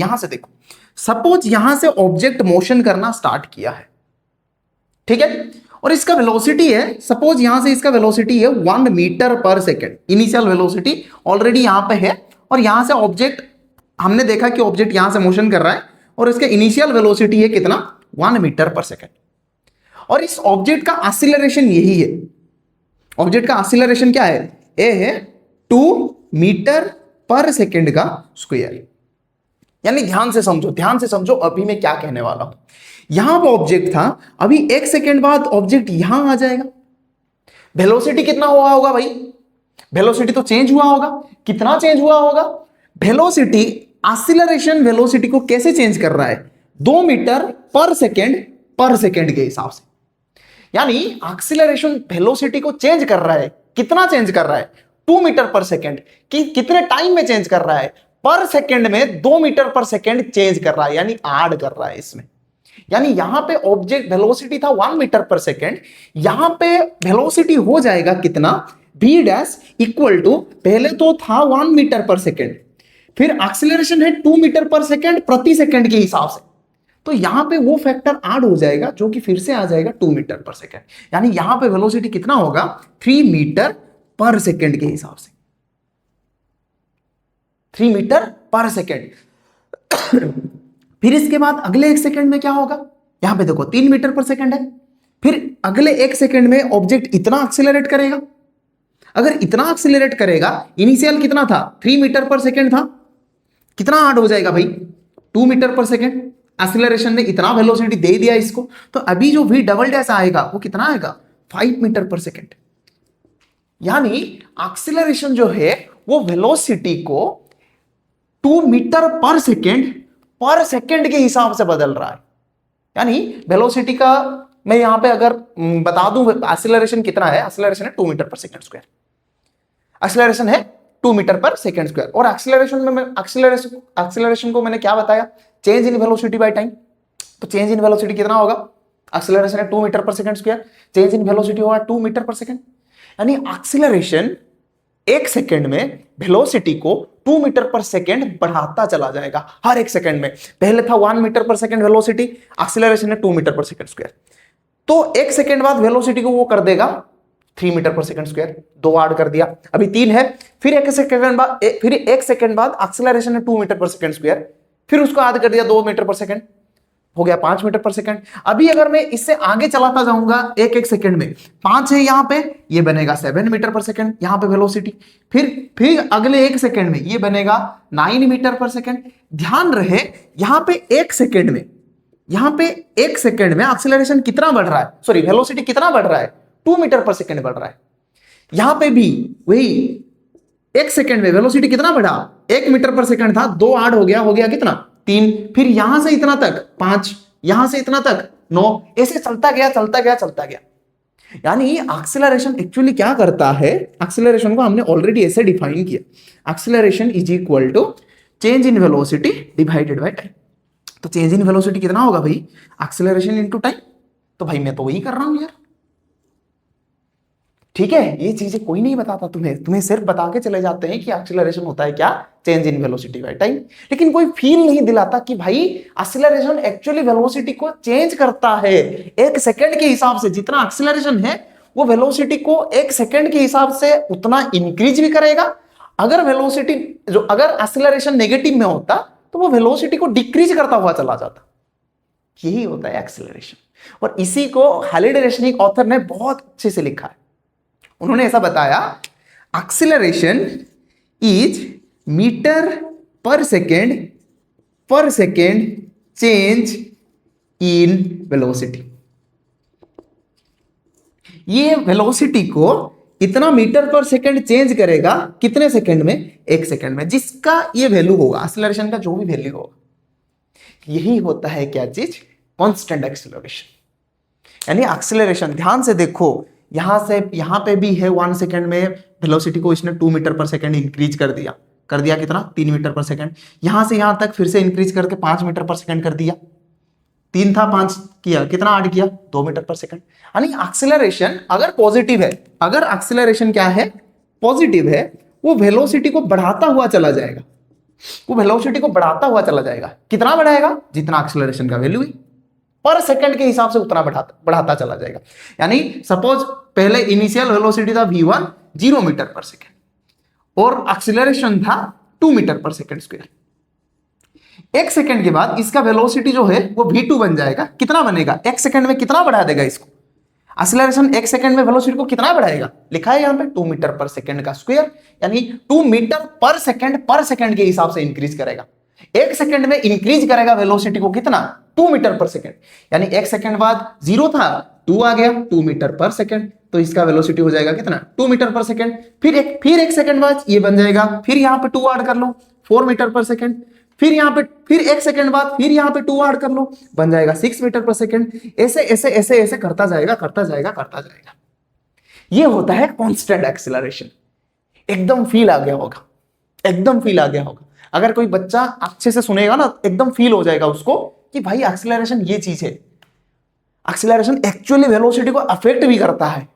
सपोज यहां से ऑब्जेक्ट मोशन करना स्टार्ट किया है, ठीक है, और इसका वेलोसिटी है, सपोज यहां से इसका वेलोसिटी है 1 मीटर पर सेकेंड। इनिशियल वेलोसिटी ऑलरेडी यहां पे है, और यहां से ऑब्जेक्ट हमने देखा कि ऑब्जेक्ट यहां से मोशन कर रहा है, और इसका इनिशियल वेलोसिटी है कितना, 1 मीटर पर सेकेंड। और इस ऑब्जेक्ट का एक्सीलरेशन यही है। ऑब्जेक्ट का एक्सीलरेशन क्या है, ए है 2 मीटर पर सेकेंड का स्क्वायर। यानी ध्यान से समझो अभी मैं क्या कहने वाला हूं। यहां पर ऑब्जेक्ट था, अभी 1 सेकेंड बाद ऑब्जेक्ट यहां आ जाएगा। वेलोसिटी कितना हुआ होगा भाई, वेलोसिटी तो चेंज हुआ होगा। कितना चेंज हुआ होगा, वेलोसिटी एक्सीलरेशन वेलोसिटी को कैसे चेंज कर रहा है? 2 मीटर पर सेकेंड के हिसाब से। यानी एक्सीलरेशन वेलोसिटी को चेंज कर रहा है। कितना चेंज कर रहा है? 2 मीटर पर सेकेंड। कितने टाइम में चेंज कर रहा है? पर सेकेंड में 2 मीटर पर सेकेंड चेंज कर रहा है, यानी ऐड कर रहा है इसमें। यानी यहां पे ऑब्जेक्ट वेलोसिटी था 1 मीटर पर सेकेंड, यहां पे वेलोसिटी हो जाएगा कितना? v डैश इक्वल टू, पहले तो था 1 मीटर पर सेकेंड, फिर एक्सीलरेशन है 2 मीटर पर सेकेंड प्रति सेकेंड के हिसाब से, तो यहां पे वो फैक्टर ऐड हो जाएगा जो कि फिर से आ जाएगा 2 मीटर पर सेकेंड। यानी यहां पे वेलोसिटी कितना होगा? 3 मीटर पर सेकेंड के हिसाब से, 3 मीटर पर सेकेंड। फिर इसके बाद अगले 1 सेकेंड में क्या होगा? यहां पे देखो 3 मीटर पर सेकेंड है, फिर अगले 1 सेकेंड में ऑब्जेक्ट इतना एक्सीलरेट करेगा। अगर इतना एक्सीलरेट करेगा, इनिशियल कितना था? 3 मीटर पर सेकेंड था, कितना ऐड हो जाएगा भाई? 2 मीटर पर सेकेंड। एक्सीलरेशन ने इतना वेलोसिटी दे दिया इसको, तो अभी जो v डबल डैश आएगा वो कितना आएगा? 5 मीटर पर सेकेंड। यानी एक्सीलरेशन जो है वो वेलोसिटी को 2 मीटर पर सेकेंड के हिसाब से बदल रहा है। यानी वेलोसिटी का मैं यहां पे अगर बता दूं एक्सीलरेशन कितना है, एक्सीलरेशन है 2 मीटर पर सेकेंड स्क्वायर, एक्सीलरेशन है 2 मीटर पर सेकेंड स्क्वायर। और एक्सीलरेशन में मैं एक्सीलरेशन को मैंने क्या बताया? Change in velocity bye time. तो चेंज इन वेलोसिटी कितना होगा? एक्सीलरेशन है 2 मीटर पर second square, change in velocity होगा 2 मीटर पर सेकेंड। यानी एक्सीलरेशन 1 सेकेंड में वेलोसिटी को 2 मीटर पर सेकेंड बढ़ाता चला जाएगा हर 1 सेकेंड में। पहले था 1 मीटर पर सेकेंड वेलोसिटी, एक्सीलरेशन है 2 मीटर पर सेकेंड स्क्वायर, तो 1 सेकेंड बाद वेलोसिटी को वो कर देगा 3 मीटर पर सेकेंड स्क्वायर, 2 ऐड कर दिया, अभी 3 है। फिर 1 सेकेंड बाद एक्सीलरेशन है 2 मीटर पर सेकेंड स्क्वायर, फिर उसको ऐड कर दिया 2 मीटर पर सेकेंड, हो गया 5 मीटर पर सेकेंड। अभी अगर मैं इससे आगे चलाता जाऊंगा 1 सेकेंड में, 5 है यहां पे, ये बनेगा 7 मीटर पर सेकेंड यहां पे वेलोसिटी, फिर अगले 1 सेकेंड में ये बनेगा 9 मीटर पर सेकेंड। ध्यान रहे यहां पे 1 सेकेंड में, एक्सीलरेशन कितना बढ़ रहा है, सॉरी वेलोसिटी कितना बढ़ रहा है? 2 मीटर पर सेकेंड बढ़ रहा है। यहां पे भी वही 1 सेकेंड में वेलोसिटी कितना बढ़ा? 1 मीटर पर सेकेंड था, 2 ऐड हो गया कितना? 3, फिर यहां से इतना तक 5, यहां से इतना तक 9, ऐसे चलता गया। यानी एक्सीलरेशन एक्चुअली क्या करता है? एक्सीलरेशन को हमने ऑलरेडी ऐसे डिफाइन किया, acceleration is equal to change in velocity divided by time. तो चेंज इन वेलोसिटी कितना होगा भाई? Acceleration into time. तो भाई मैं तो वही कर रहा हूं यार, ठीक है। ये चीजें कोई नहीं बताता तुम्हें सिर्फ बता के चले जाते हैं कि एक्सीलरेशन होता है क्या? Change in velocity by time, लेकिन कोई फील नहीं दिलाता कि भाई एक्सीलरेशन एक्चुअली वेलोसिटी को चेंज करता है 1 सेकेंड के हिसाब से। जितना एक्सीलरेशन है वो वेलोसिटी को 1 सेकेंड के हिसाब से उतना इंक्रीज भी करेगा। अगर एक्सीलरेशन नेगेटिव में होता तो वो वेलोसिटी को डिक्रीज करता हुआ चला जाता। यही होता है एक्सीलरेशन, और इसी को हैलिडे रेशनिक ऑथर ने बहुत अच्छे से लिखा है। उन्होंने ऐसा बताया, एक्सीलरेशन इज मीटर पर सेकेंड चेंज इन वेलोसिटी। ये वेलोसिटी को इतना मीटर पर सेकेंड चेंज करेगा कितने सेकेंड में? 1 सेकेंड में, जिसका ये वैल्यू होगा, एक्सीलरेशन का जो भी वैल्यू होगा, यही होता है क्या चीज? Constant acceleration. यानी एक्सीलरेशन ध्यान से देखो, यहां से यहां पे भी है 1 सेकेंड में वेलोसिटी को इसने 2 मीटर पर सेकेंड इंक्रीज कर दिया कितना? 3 मीटर पर सेकेंड। यहां से यहां तक फिर से इंक्रीज करके 5 मीटर पर सेकेंड कर दिया, 3 था 5 किया, कितना ऐड किया? 2 मीटर पर सेकेंड। यानी एक्सीलरेशन अगर पॉजिटिव है, अगर एक्सीलरेशन क्या है? पॉजिटिव है, वो वेलोसिटी को बढ़ाता हुआ चला जाएगा, कितना बढ़ाएगा? जितना एक्सीलरेशन का वैल्यू है पर सेकंड के हिसाब से उतना बढ़ाता चला जाएगा। यानी सपोज पहले इनिशियल वेलोसिटी था v1 0 मीटर पर सेकेंड और एक्सीलरेशन था 2 मीटर पर सेकेंड स्क्वायर। 1 सेकेंड के बाद इसका वेलोसिटी जो है वो v2 बन जाएगा। कितना बनेगा? 1 सेकेंड में कितना बढ़ा देगा इसको? एक्सीलरेशन 1 सेकेंड में वेलोसिटी को कितना बढ़ाएगा? लिखा है यहां पे 2 मीटर पर सेकेंड का स्क्वायर, यानी 2 मीटर पर सेकेंड के हिसाब से इंक्रीज करेगा। 1 सेकेंड में इंक्रीज करेगा वेलोसिटी को कितना? 2 मीटर पर सेकेंड। यानी 1 सेकेंड बाद 0 था, 2 आ गया, 2 मीटर पर सेकेंड, तो इसका वेलोसिटी हो जाएगा कितना? 2 मीटर पर सेकेंड। फिर एक सेकेंड बाद ये बन जाएगा, फिर यहां पे 2 ऐड कर लो, 4 मीटर पर सेकेंड। फिर यहाँ पे फिर 1 सेकंड बाद फिर यहाँ पे 2 ऐड कर लो, बन जाएगा 6 मीटर पर सेकंड। ऐसे ऐसे ऐसे ऐसे करता जाएगा करता जाएगा करता जाएगा। ये होता है कांस्टेंट एक्सीलरेशन। एकदम फील आ गया होगा, एकदम फील आ गया होगा। अगर कोई बच्चा अच्छे से सुनेगा ना, एकदम फील हो जाएगा उसको कि भाई एक्सीलरेशन ये चीज है। एक्सीलरेशन एक्चुअली वेलोसिटी को अफेक्ट भी करता है।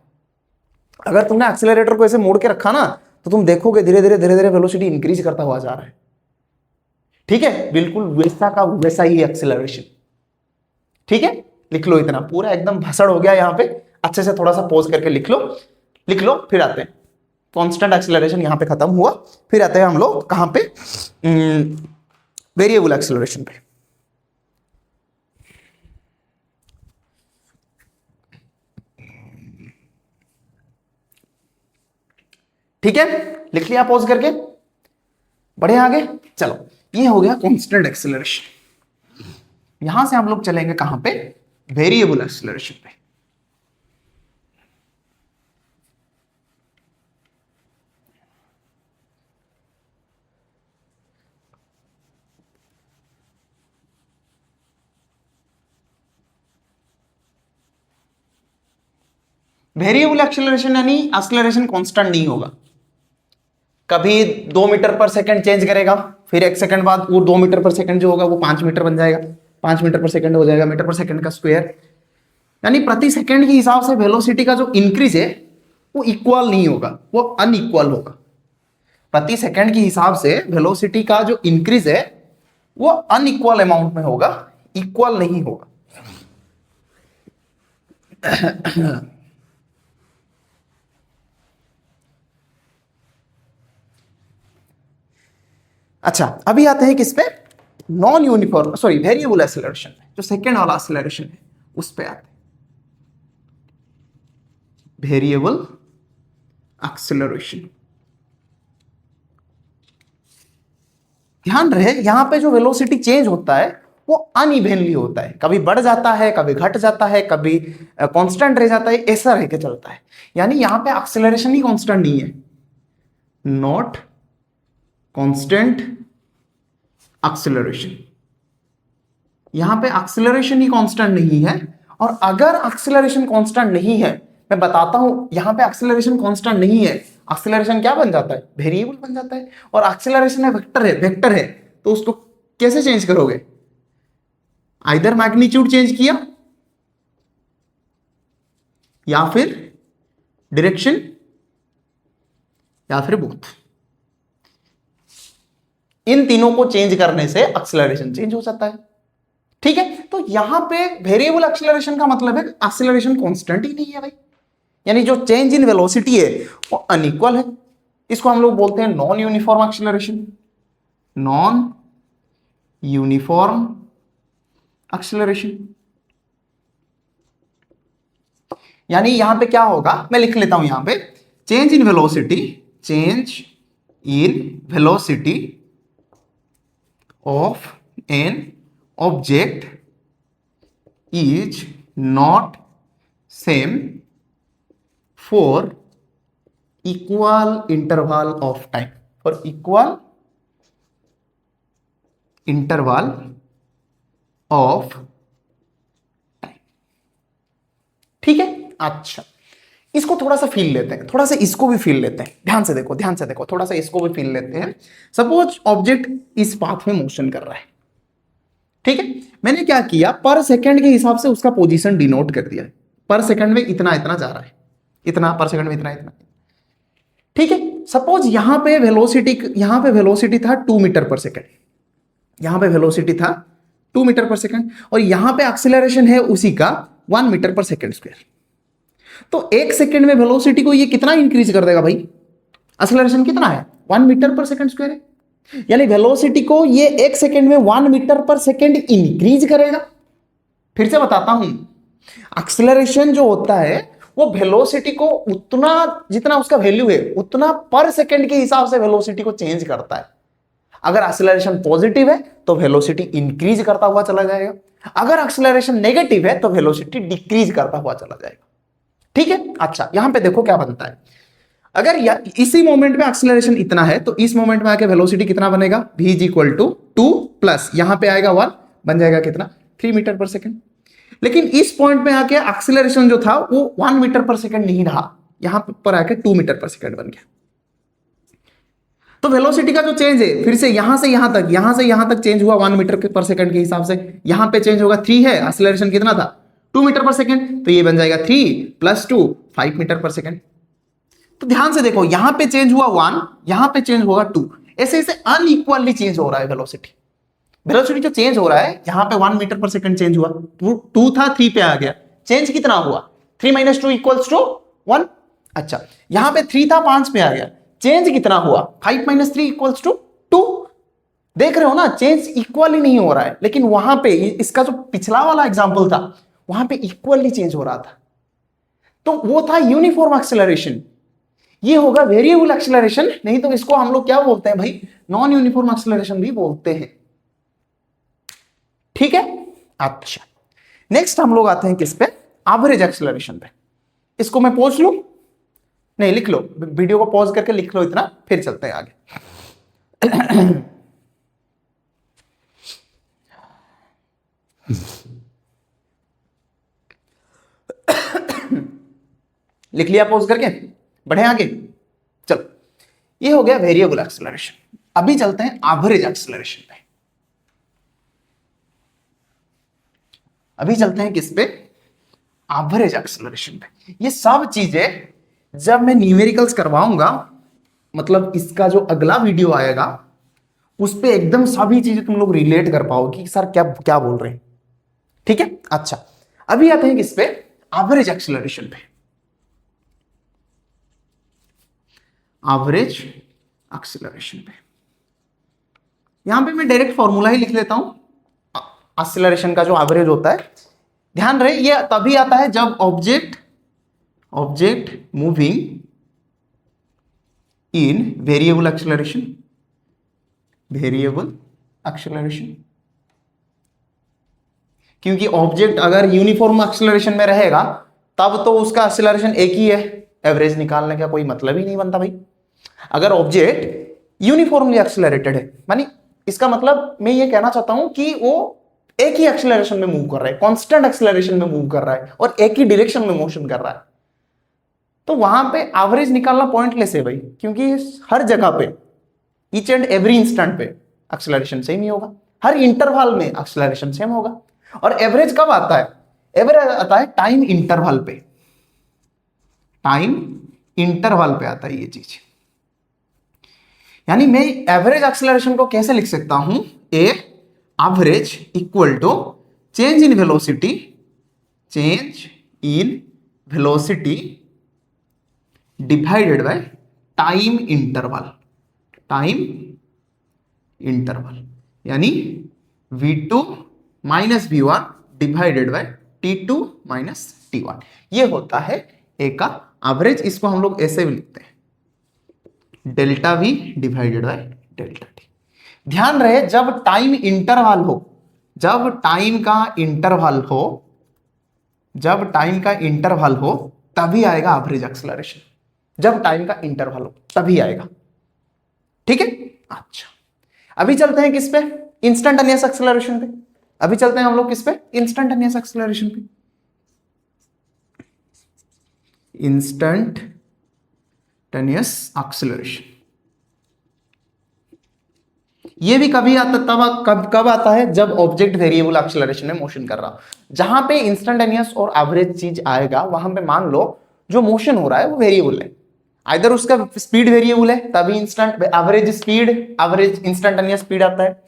अगर तुमने एक्सीलरेटर को ऐसे मोड़ के रखा ना, तो तुम देखोगे धीरे धीरे वेलोसिटी इंक्रीज करता हुआ जा रहा है। ठीक है, बिल्कुल वैसा का वैसा ही एक्सीलरेशन। ठीक है, लिख लो इतना, पूरा एकदम भसड़ हो गया यहाँ पे। अच्छे से थोड़ा सा पॉज करके लिख लो, लिख लो, फिर आते हैं। कांस्टेंट एक्सीलरेशन यहाँ पे खत्म हुआ, फिर आते हैं हम लोग कहां पे, वेरिएबल एक्सीलरेशन पे। ठीक है, लिख लिया पॉज करके, बढ़े आगे। चलो, ये हो गया कांस्टेंट एक्सीलरेशन। यहां से हम लोग चलेंगे कहां पे, वेरिएबल एक्सीलरेशन पे। वेरिएबल एक्सीलरेशन यानी एक्सीलरेशन कांस्टेंट नहीं होगा। कभी 2 मीटर पर सेकंड चेंज करेगा, फिर 1 सेकंड बाद वो 2 मीटर पर सेकंड जो होगा वो 5 मीटर बन जाएगा, 5 मीटर पर सेकंड हो जाएगा, मीटर पर सेकंड का स्क्वायर। यानी प्रति सेकंड के हिसाब से वेलोसिटी का जो इंक्रीज है वो इक्वल नहीं होगा, वो अनइक्वल होगा। प्रति सेकंड के हिसाब से वेलोसिटी का जो इंक्रीज है वो अनइक्वल अमाउंट में होगा, इक्वल नहीं होगा। अच्छा, अभी आते हैं किस पे, non uniform sorry variable acceleration पे। जो सेकंड वाला एक्सीलरेशन है उस पे आते हैं, वेरिएबल एक्सीलरेशन। ध्यान रहे, यहां पे जो वेलोसिटी चेंज होता है वो अनइवनली होता है, कभी बढ़ जाता है, कभी घट जाता है, कभी कांस्टेंट रह जाता है, ऐसा रह के चलता है। यानी यहां पे एक्सीलरेशन ही कांस्टेंट नहीं है, नॉट कांस्टेंट एक्सीलरेशन। यहां पे एक्सीलरेशन ही कांस्टेंट नहीं है। और अगर एक्सीलरेशन कांस्टेंट नहीं है, मैं बताता हूं, यहां पे एक्सीलरेशन कांस्टेंट नहीं है, एक्सीलरेशन क्या बन जाता है, वेरिएबल बन जाता है। और एक्सीलरेशन है वेक्टर है, वेक्टर है, तो उसको कैसे चेंज करोगे, आइदर मैग्नीट्यूड चेंज किया या फिर डायरेक्शन या फिर बोथ। इन तीनों को चेंज करने से एक्सीलरेशन चेंज हो जाता है। ठीक है, तो यहां पे वेरिएबल एक्सीलरेशन का मतलब है एक्सीलरेशन कांस्टेंट ही नहीं है भाई, यानी जो चेंज इन वेलोसिटी है वो अनइक्वल है। इसको हम लोग बोलते हैं non uniform acceleration, non uniform acceleration. यानी यहां पे क्या होगा, मैं लिख लेता हूं यहां पे, change in velocity, change in velocity of an object is not same for equal interval of time, for equal interval of time। ठीक है, अच्छा इसको थोड़ा सा फील लेते हैं, थोड़ा सा इसको भी फील लेते हैं। ध्यान से देखो, ध्यान से देखो, थोड़ा सा इसको भी फील लेते हैं। सपोज ऑब्जेक्ट इस पाथ में मोशन कर रहा है, ठीक है, मैंने क्या किया, पर सेकंड के हिसाब से उसका पोजीशन डिनोट कर दिया। पर सेकंड में इतना इतना जा रहा है, इतना पर सेकंड में इतना इतना। ठीक है, सपोज यहां पे वेलोसिटी था 2 मीटर पर सेकंड, यहां पे वेलोसिटी था 2 मीटर पर सेकंड, और यहां पे एक्सीलरेशन है उसी का 1 मीटर पर सेकंड स्क्वायर। तो 1 सेकंड में वेलोसिटी को ये कितना इंक्रीज कर देगा भाई, एक्सीलरेशन कितना है, 1 मीटर पर सेकंड स्क्वायर है। यानी वेलोसिटी को ये 1 सेकंड में 1 मीटर पर सेकंड इंक्रीज करेगा। फिर से बताता हूं, एक्सीलरेशन जो होता है वो वेलोसिटी को उतना, जितना उसका वैल्यू है उतना पर सेकंड के हिसाब से वेलोसिटी को चेंज करता है। अगर एक्सीलरेशन पॉजिटिव है तो वेलोसिटी इंक्रीज करता हुआ चला जाएगा, अगर एक्सीलरेशन नेगेटिव है तो वेलोसिटी डिक्रीज करता हुआ चला जाएगा। ठीक है, अच्छा यहां पे देखो क्या बनता है, अगर इसी मोमेंट में एक्सीलरेशन इतना है तो इस मोमेंट में आके वेलोसिटी कितना बनेगा, v is equal to 2 plus यहां पे आएगा 1, बन जाएगा कितना 3 मीटर पर सेकेंड। लेकिन इस पॉइंट पे आके एक्सीलरेशन जो था वो 1 मीटर पर सेकेंड नहीं रहा, यहां पर आके 2 मीटर पर सेकेंड बन गया। तो वेलोसिटी का जो चेंज है फिर से यहां से यहां तक, यहां से यहां तक चेंज हुआ 1 मीटर पर सेकंड के हिसाब से, यहां पे चेंज होगा 3 है, एक्सीलरेशन कितना था 2 मीटर पर सेकंड, तो ये बन जाएगा 3 + 2 5 मीटर पर सेकंड। तो ध्यान से देखो यहां पे चेंज हुआ 1, यहां पे चेंज होगा 2, ऐसे ऐसे अनइक्वली चेंज हो रहा है वेलोसिटी। वेलोसिटी जो चेंज हो रहा है यहां पे 1 मीटर पर सेकंड चेंज हुआ, 2 था 3 पे आ गया, चेंज कितना हुआ 3 - 2 = 1। अच्छा यहां पे 3 था 5 पे आ गया, चेंज कितना हुआ 5 - 3 = 2। देख रहे हो ना चेंज इक्वली नहीं हो रहा है, लेकिन वहां पे इसका जो पिछला वाला एग्जांपल था वहां पे इक्वली चेंज हो रहा था, तो वो था यूनिफॉर्म एक्सेलरेशन। ये होगा वेरिएबल एक्सेलरेशन, नहीं तो इसको हम लोग क्या बोलते हैं भाई, नॉन यूनिफॉर्म एक्सेलरेशन भी बोलते हैं। ठीक है। अच्छा नेक्स्ट हम लोग आते हैं किस पे, एवरेज एक्सेलरेशन पे। इसको मैं पॉज लूं, नहीं लिख लो, वीडियो को पॉज करके लिख लो इतना, फिर चलते हैं आगे। लिख लिया पॉज करके, बढ़े आगे। चलो ये हो गया वेरिएबल एक्सेलरेशन। अभी चलते हैं एवरेज एक्सेलरेशन पे। अभी चलते हैं किस पे, एवरेज एक्सेलरेशन पे। ये सब चीजें जब मैं न्यूमेरिकल्स करवाऊंगा, मतलब इसका जो अगला वीडियो आएगा उस पे एकदम सभी चीजें तुम लोग रिलेट कर पाओगे कि सर क्या क्या बोल रहे हैं। ठीक है। अच्छा अभी आते हैं किस पे, एवरेज एक्सेलरेशन पे। एवरेज एक्सेलरेशन पे यहां पे मैं डायरेक्ट फॉर्मूला ही लिख लेता हूं, एक्सेलरेशन का जो एवरेज होता है। ध्यान रहे ये तभी आता है जब object moving in variable acceleration, क्योंकि ऑब्जेक्ट अगर यूनिफॉर्म एक्सेलरेशन में रहेगा तब तो उसका एक्सेलरेशन एक ही है, एवरेज निकालने का कोई मतलब ही नहीं बनता भाई। अगर ऑब्जेक्ट यूनिफॉर्मली एक्सेलरेटेड है, मानी इसका मतलब मैं ये कहना चाहता हूं कि वो एक ही एक्सेलरेशन में मूव कर रहा है, कांस्टेंट एक्सेलरेशन में मूव कर रहा है और एक ही डायरेक्शन में मोशन कर रहा है, तो वहां पे एवरेज निकालना पॉइंटलेस है भाई, क्योंकि हर जगह पे ईच एंड एवरी इंस्टेंट पे एक्सेलरेशन सेम ही होगा, हर इंटरवल में एक्सेलरेशन सेम होगा। और एवरेज कब आता है, एवरेज आता है टाइम इंटरवल पे, टाइम इंटरवल पे आता है ये चीज। यानी मैं एवरेज एक्सेलरेशन को कैसे लिख सकता हूं, a average equal to change in velocity, divided by time interval, यानी v2 - v1 divided by t2 - t1। ये होता है ए का एवरेज। इसको हम लोग ऐसे भी लिखते हैं delta v divided by delta t। ध्यान रहे जब टाइम इंटरवल हो, जब टाइम का इंटरवल हो तभी आएगा एवरेज एक्सेलरेशन, जब टाइम का इंटरवल हो तभी आएगा। ठीक है। अच्छा अभी चलते हैं किस पे, इंस्टेंटेनियस एक्सेलरेशन पे। अभी चलते हैं हम लोग किस पे, इंस्टेंटेनियस एक्सेलरेशन पे। इंस्टेंटेनियस एक्सेलरेशन ये भी कभी आता, कब आता है, जब ऑब्जेक्ट वेरिएबल एक्सेलरेशन में मोशन कर रहा हो। जहां पे इंस्टेंटेनियस और एवरेज चीज आएगा वहां पे मान लो जो मोशन हो रहा है वो वेरिएबल है, आइदर उसका स्पीड वेरिएबल है तभी instant average speed, average instantaneous speed आता है।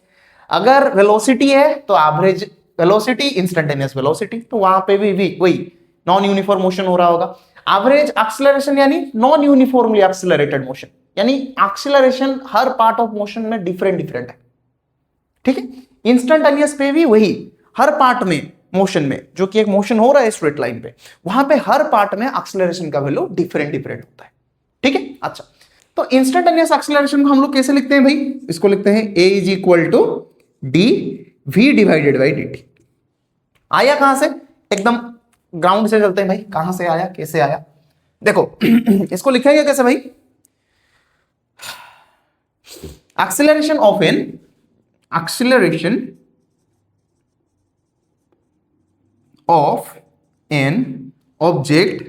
अगर वेलोसिटी है तो एवरेज वेलोसिटी, इंस्टेंटेनियस वेलोसिटी, तो वहां पे भी वही नॉन यूनिफॉर्म मोशन हो रहा होगा। एवरेज एक्सेलरेशन यानी नॉन यूनिफॉर्मली एक्सेलरेटेड मोशन, यानी acceleration her part of motion में डिफरेंट है। ठीक है। इंस्टेंटेनियस पे भी वही, हर पार्ट में मोशन में, जो कि एक मोशन हो रहा है स्ट्रेट लाइन पे, वहां पे हर पार्ट में एक्सेलरेशन का वैल्यू डिफरेंट होता है। ठीक है। अच्छा तो इंस्टेंटेनियस एक्सेलरेशन को हम लोग कैसे लिखते हैं भाई, इसको लिखते हैं a = dv divided by dt। आया कहां से, एकदम ग्राउंड से चलते हैं भाई, कहां से आया कैसे आया, देखो इसको लिखेंगे कैसे भाई, acceleration of an acceleration of an object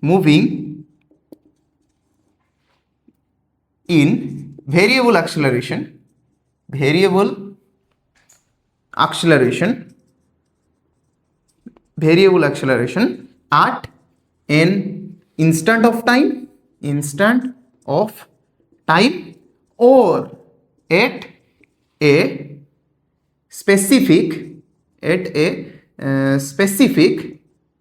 moving in variable acceleration at an instant of time or at a specific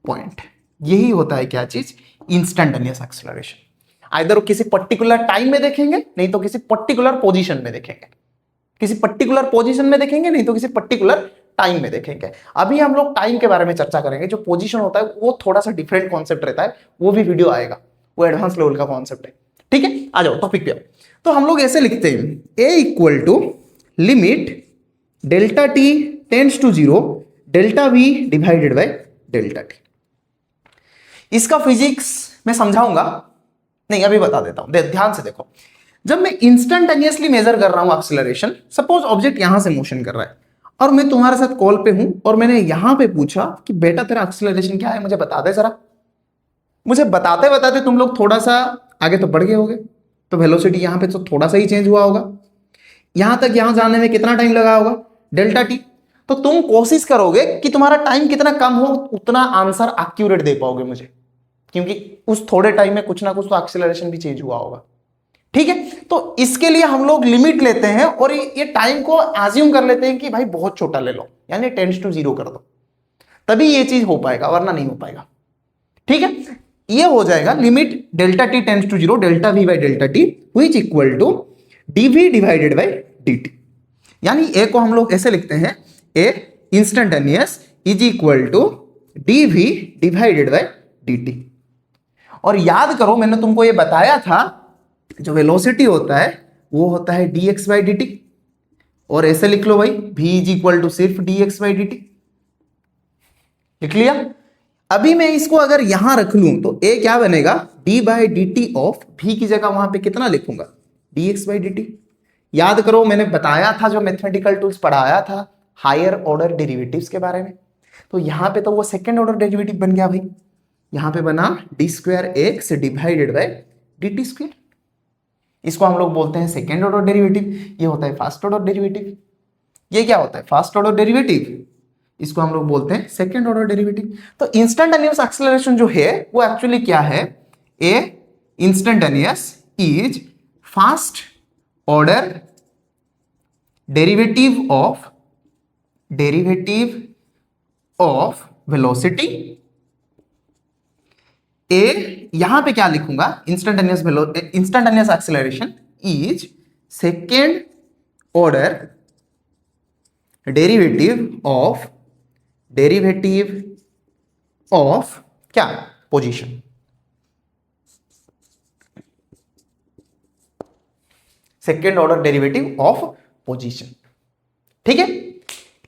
point. यही होता है क्या चीज? Instantaneous acceleration. आइदर किसी पर्टिकुलर टाइम में देखेंगे, नहीं तो किसी पर्टिकुलर पोजीशन में देखेंगे, किसी पर्टिकुलर पोजीशन में देखेंगे, नहीं तो किसी पर्टिकुलर टाइम में देखेंगे। अभी हम लोग टाइम के बारे में चर्चा करेंगे। जो पोजीशन होता है वो थोड़ा सा डिफरेंट कॉन्सेप्ट रहता है, वो भी वीडियो आएगा, वो एडवांस लेवल का कॉन्सेप्ट है। ठीक है, आ जाओ टॉपिक पे। तो हम लोग ऐसे लिखते हैं, a equal to limit delta t tends to 0 delta v divided by delta t. इसका फिजिक्स मैं समझाऊंगा, नहीं अभी बता देता हूं, ध्यान से देखो। जब मैं इंस्टेंटेनियसली मेजर कर रहा हूं एक्सेलरेशन, सपोज ऑब्जेक्ट यहां से मोशन कर रहा है और मैं तुम्हारे साथ कॉल पे हूं और मैंने यहां पे पूछा कि बेटा तेरा एक्सेलरेशन क्या है, मुझे बता दे जरा। मुझे बताते बताते तुम लोग थोड़ा सा आगे तो बढ़ गए होगे, तो वेलोसिटी यहां पे तो थोड़ा सा ही चेंज हुआ होगा। यहां तक यहां जाने में कितना टाइम लगा होगा? Delta T. तो तुम कोशिश करोगे कि तुम्हारा टाइम कितना कम हो, उतना आंसर एक्यूरेट दे पाओगे मुझे, क्योंकि उस थोड़े टाइम में कुछ ना कुछ तो एक्सेलरेशन भी चेंज हुआ होगा। ठीक है, तो इसके लिए हम लोग लिमिट लेते हैं और ये टाइम को एज्यूम कर लेते हैं कि भाई बहुत छोटा ले लो, यानी टेंड्स टू 0 कर दो, तभी ये चीज हो पाएगा, वरना नहीं हो पाएगा। ठीक है, ये हो जाएगा limit delta t tends to 0 delta v by delta t which equal to dv divided by dt। यानी ए को हम लोग ऐसे लिखते हैं, a instantaneous is equal to dv divided by dt। और याद करो, मैंने तुमको ये बताया था, जो वेलोसिटी होता है वो होता है dx बाई dt, और ऐसे लिख लो भाई v इज इक्वल टू सिर्फ dx बाई dt। लिख लिया? अभी मैं इसको अगर यहां रख लूं तो a क्या बनेगा? d by dt of v की जगह वहां पे कितना लिखूंगा? dx by dt। याद करो, मैंने बताया था, जो मैथमेटिकल टूल्स पढ़ाया था हायर ऑर्डर डेरिवेटिव्स के बारे में, तो यहां पे तो वो सेकेंड ऑर्डर डेरिवेटिव बन गया भाई। यहां पे बना D square x divided by dt square. इसको हम लोग बोलते हैं सेकेंड ऑर्डर डेरिवेटिव, ये होता है फर्स्ट ऑर्डर डेरिवेटिव। ये क्या होता है? फर्स्ट ऑर्डर डेरिवेटिव, इसको हम लोग बोलते हैं सेकेंड ऑर्डर डेरिवेटिव। तो इंस्टेंटेनियस एक्सेलरेशन जो है वो एक्चुअली क्या है? A instantaneous is first order derivative of velocity. A यहां पे क्या लिखूंगा? Instantaneous acceleration is second order derivative of क्या? Position. Second order derivative of position. ठीक है,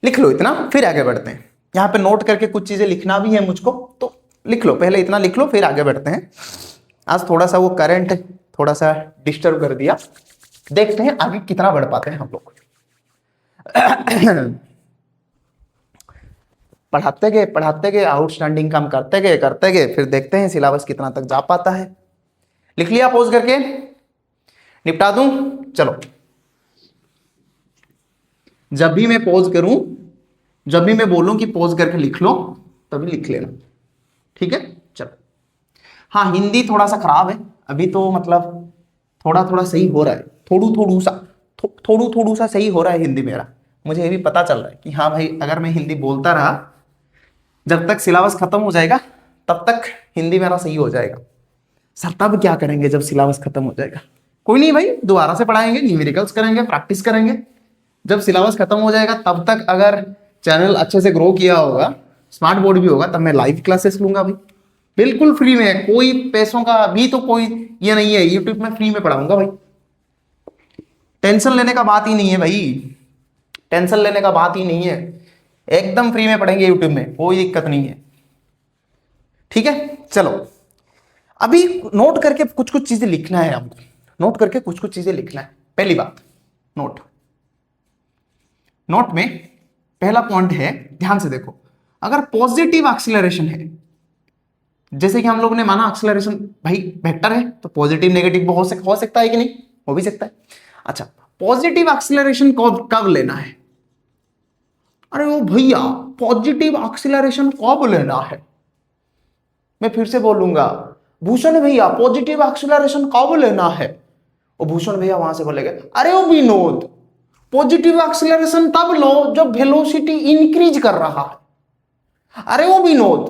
लिख लो इतना, फिर आगे बढ़ते हैं। यहां पे नोट करके कुछ चीजें लिखना भी है मुझको, तो लिख लो, पहले इतना लिख लो फिर आगे बढ़ते हैं। आज थोड़ा सा वो करंट थोड़ा सा डिस्टर्ब कर दिया, देखते हैं आगे कितना बढ़ पाते हैं हम लोग। पढ़ाते गए आउटस्टैंडिंग काम करते गए, फिर देखते हैं सिलेबस कितना तक जा पाता है। लिख लिया? पॉज करके निपटा दूं? चलो, जब भी मैं पॉज करूं, जब भी मैं बोलूं कि पॉज करके लिख लो, तभी लिख लेना। ठीक है, चलो। हाँ, हिंदी थोड़ा सा खराब है अभी, तो मतलब थोड़ा थोड़ा सही हो रहा है, थोड़ू सा सही हो रहा है हिंदी मेरा। मुझे ये भी पता चल रहा है कि हाँ भाई, अगर मैं हिंदी बोलता रहा, जब तक सिलेबस खत्म हो जाएगा तब तक हिंदी मेरा सही हो जाएगा। सर तब क्या करेंगे जब सिलेबस खत्म हो जाएगा? कोई नहीं भाई, दोबारा से पढ़ाएंगे, न्यूमेरिकल्स करेंगे, प्रैक्टिस करेंगे। जब सिलेबस खत्म हो जाएगा तब तक अगर चैनल अच्छे से ग्रो किया होगा, स्मार्ट बोर्ड भी होगा, तब मैं लाइव क्लासेस लूंगा भाई, बिल्कुल फ्री में, कोई पैसों का अभी तो कोई ये नहीं है, यूट्यूब में फ्री में पढ़ाऊंगा भाई। टेंशन लेने का बात ही नहीं है भाई, टेंशन लेने का बात ही नहीं है, एकदम फ्री में पढ़ेंगे यूट्यूब में, कोई दिक्कत नहीं है। ठीक है, चलो अभी नोट करके कुछ कुछ चीजें लिखना है हमको, नोट करके कुछ कुछ चीजें लिखना है। पहली बात, नोट, नोट में पहला पॉइंट है, ध्यान से देखो, अगर पॉजिटिव एक्सीलरेशन है, जैसे कि हम लोग ने माना एक्सीलरेशन भाई वेक्टर है, तो पॉजिटिव नेगेटिव हो सकता है कि नहीं, हो भी सकता है। अच्छा, पॉजिटिव एक्सीलरेशन कब लेना है? अरे ओ भैया, पॉजिटिव एक्सीलरेशन कब लेना है? मैं फिर से बोलूंगा, भूषण भैया पॉजिटिव एक्सीलरेशन कब लेना है? और भूषण भैया वहां से बोलेंगे, अरे ओ विनोद, पॉजिटिव एक्सीलरेशन तब लो जब वेलोसिटी इंक्रीज कर रहा है। अरे ओ विनोद,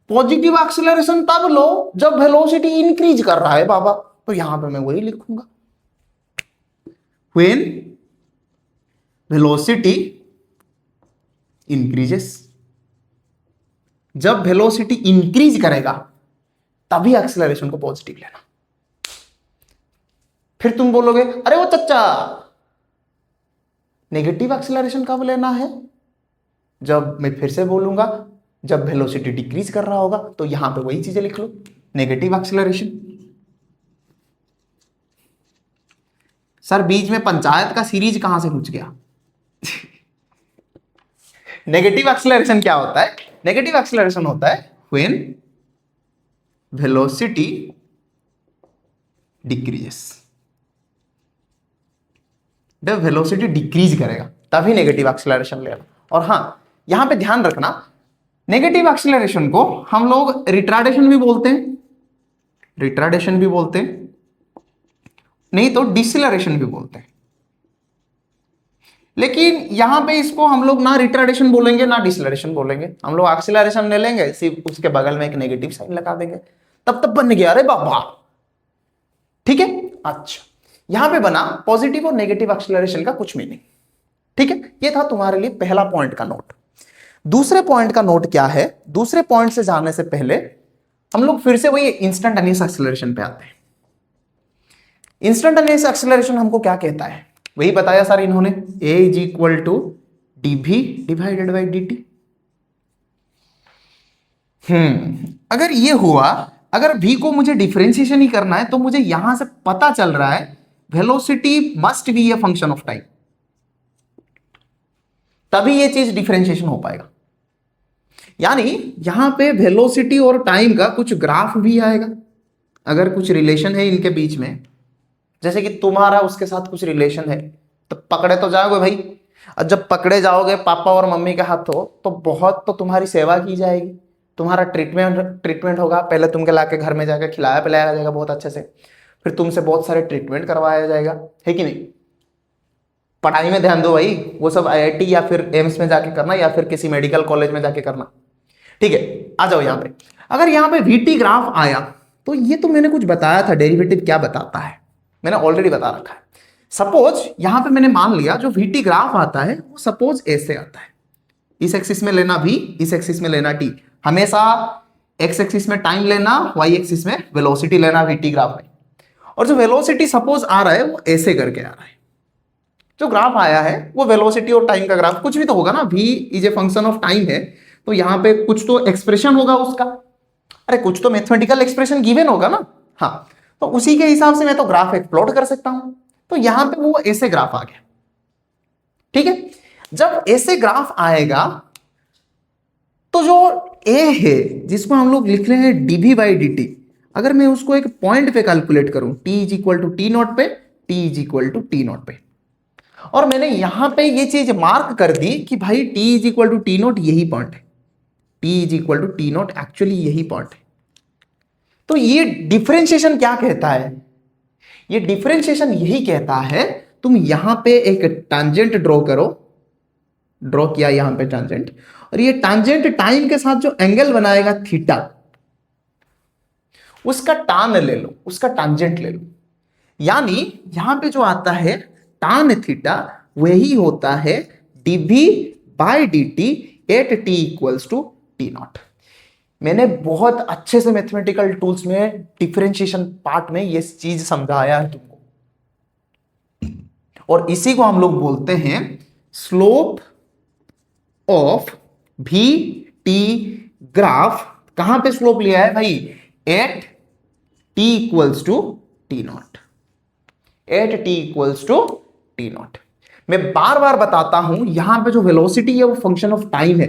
पॉजिटिव एक्सीलरेशन तब लो जब वेलोसिटी इंक्रीज कर रहा है बाबा। तो यहां पे मैं वही लिखूंगा, व्हेन वेलोसिटी इंक्रीजेस। जब वेलोसिटी इंक्रीज करेगा तभी एक्सीलरेशन को पॉजिटिव लेना। फिर तुम बोलोगे, अरे वो चच्चा, नेगेटिव एक्सीलरेशन कब लेना है? जब मैं फिर से बोलूंगा, जब वेलोसिटी डिक्रीज कर रहा होगा। तो यहां पे वही चीजें लिख लो, नेगेटिव एक्सीलरेशन। सर बीच में पंचायत का सीरीज कहां से घुस गया? नेगेटिव एक्सीलरेशन क्या होता है? नेगेटिव एक्सीलरेशन होता है व्हेन वेलोसिटी डिक्रीजेस। जब वेलोसिटी डिक्रीज करेगा तभी नेगेटिव एक्सीलरेशन लेना। और हां, यहां पे ध्यान रखना, नेगेटिव एक्सीलरेशन को हम लोग रिटार्डेशन भी बोलते हैं, रिटार्डेशन भी बोलते हैं, नहीं तो डिसेलरेशन भी बोलते हैं। लेकिन यहां पे इसको हम लोग ना रिटार्डेशन बोलेंगे ना डिसेलरेशन बोलेंगे, हम लोग एक्सीलरेशन ले लेंगे, सिर्फ उसके बगल में एक नेगेटिव साइन लगा देंगे, तब बन गया। अरे बाबा, ठीक है। अच्छा, यहां पे बना पॉजिटिव और नेगेटिव एक्सीलरेशन का कुछ मीनिंग। ठीक है, ये था तुम्हारे लिए पहला पॉइंट का नोट। दूसरे पॉइंट का नोट क्या है? दूसरे पॉइंट से जाने से पहले हम लोग फिर से वही इंस्टेंटेनियस एक्सीलरेशन पे आते हैं। इंस्टेंटेनियस एक्सीलरेशन हमको क्या कहता है? वही बताया सर इन्होंने, a is equal to dv divided by dt। अगर ये हुआ, अगर v को मुझे डिफरेंशिएशन ही करना है, तो मुझे यहां से पता चल रहा है velocity must be A function of time, तभी ये चीज डिफरेंशिएशन हो पाएगा। यानी यहां पे वेलोसिटी और टाइम का कुछ ग्राफ भी आएगा, अगर कुछ रिलेशन है इनके बीच में, जैसे कि तुम्हारा उसके साथ कुछ रिलेशन है, तो पकड़े तो जाओगे भाई। और जब पकड़े जाओगे पापा और मम्मी के हाथों, तो बहुत तो तुम्हारी सेवा की जाएगी, तुम्हारा ट्रीटमेंट होगा। पहले तुमके लाके घर में जाकर खिलाया पिलाया जाएगा बहुत अच्छे से, फिर तुमसे बहुत सारे ट्रीटमेंट करवाया जाएगा, है कि नहीं? पढ़ाई में ध्यान दो भाई, वो सब आईआईटी या फिर एम्स में जाके करना, या फिर किसी मेडिकल कॉलेज में जाके करना। ठीक है, आ जाओ यहाँ पे। अगर यहाँ पे वीटी ग्राफ आया, तो ये तो मैंने कुछ बताया था, डेरिवेटिव क्या बताता है मैंने ऑलरेडी बता रखा है। सपोज यहां पे मैंने मान लिया जो वीटी ग्राफ आता है वो सपोज ऐसे आता है, इस एक्सिस में लेना v, इस एक्सिस में लेना t, हमेशा x एक्सिस में टाइम लेना, y एक्सिस में वेलोसिटी लेना वीटी ग्राफ में। और जो वेलोसिटी सपोज आ रहा है वो ऐसे करके आ रहा है, जो ग्राफ आया है वो वेलोसिटी और टाइम का ग्राफ कुछ भी तो होगा ना, v is a function of time है, तो यहां पे कुछ तो एक्सप्रेशन होगा उसका, अरे कुछ तो मैथमेटिकल एक्सप्रेशन गिवन होगा ना। हाँ, तो उसी के हिसाब से मैं तो ग्राफ एक्सप्लोर कर सकता हूं। तो यहां पे वो ऐसे ग्राफ आ गया। ठीक है, जब ऐसे ग्राफ आएगा तो जो ए है जिसको हम लोग लिख रहे हैं dv बाई dt, अगर मैं उसको एक पॉइंट पे कैलकुलेट करूं, t is equal to t naught पे, t is equal to t naught पे, और मैंने यहां पे ये चीज मार्क कर दी कि भाई t is equal to t naught यही पॉइंट है, t is equal to t naught actually यही पॉइंट है। तो ये डिफरेंशिएशन क्या कहता है? ये डिफरेंशिएशन यही कहता है, तुम यहां पे एक टैंजेंट ड्रॉ करो, ड्रॉ किया यहां पे टैंजेंट, और ये टैंजेंट टाइम के साथ जो एंगल बनाएगा थीटा, उसका टान ले लो, उसका टैंजेंट ले लो। यानी यहां पे जो आता है टान थीटा, वही होता है d v by d t at t equals to t naught. मैंने बहुत अच्छे से मैथमेटिकल टूल्स में डिफरेंशिएशन पार्ट में ये चीज समझाया है तुमको, और इसी को हम लोग बोलते हैं slope of v t graph. कहां पे स्लोप लिया है भाई? At t equals to t naught, at t equals to t naught. मैं बार बार बताता हूं, यहां पे जो वेलोसिटी है वो फंक्शन ऑफ टाइम है।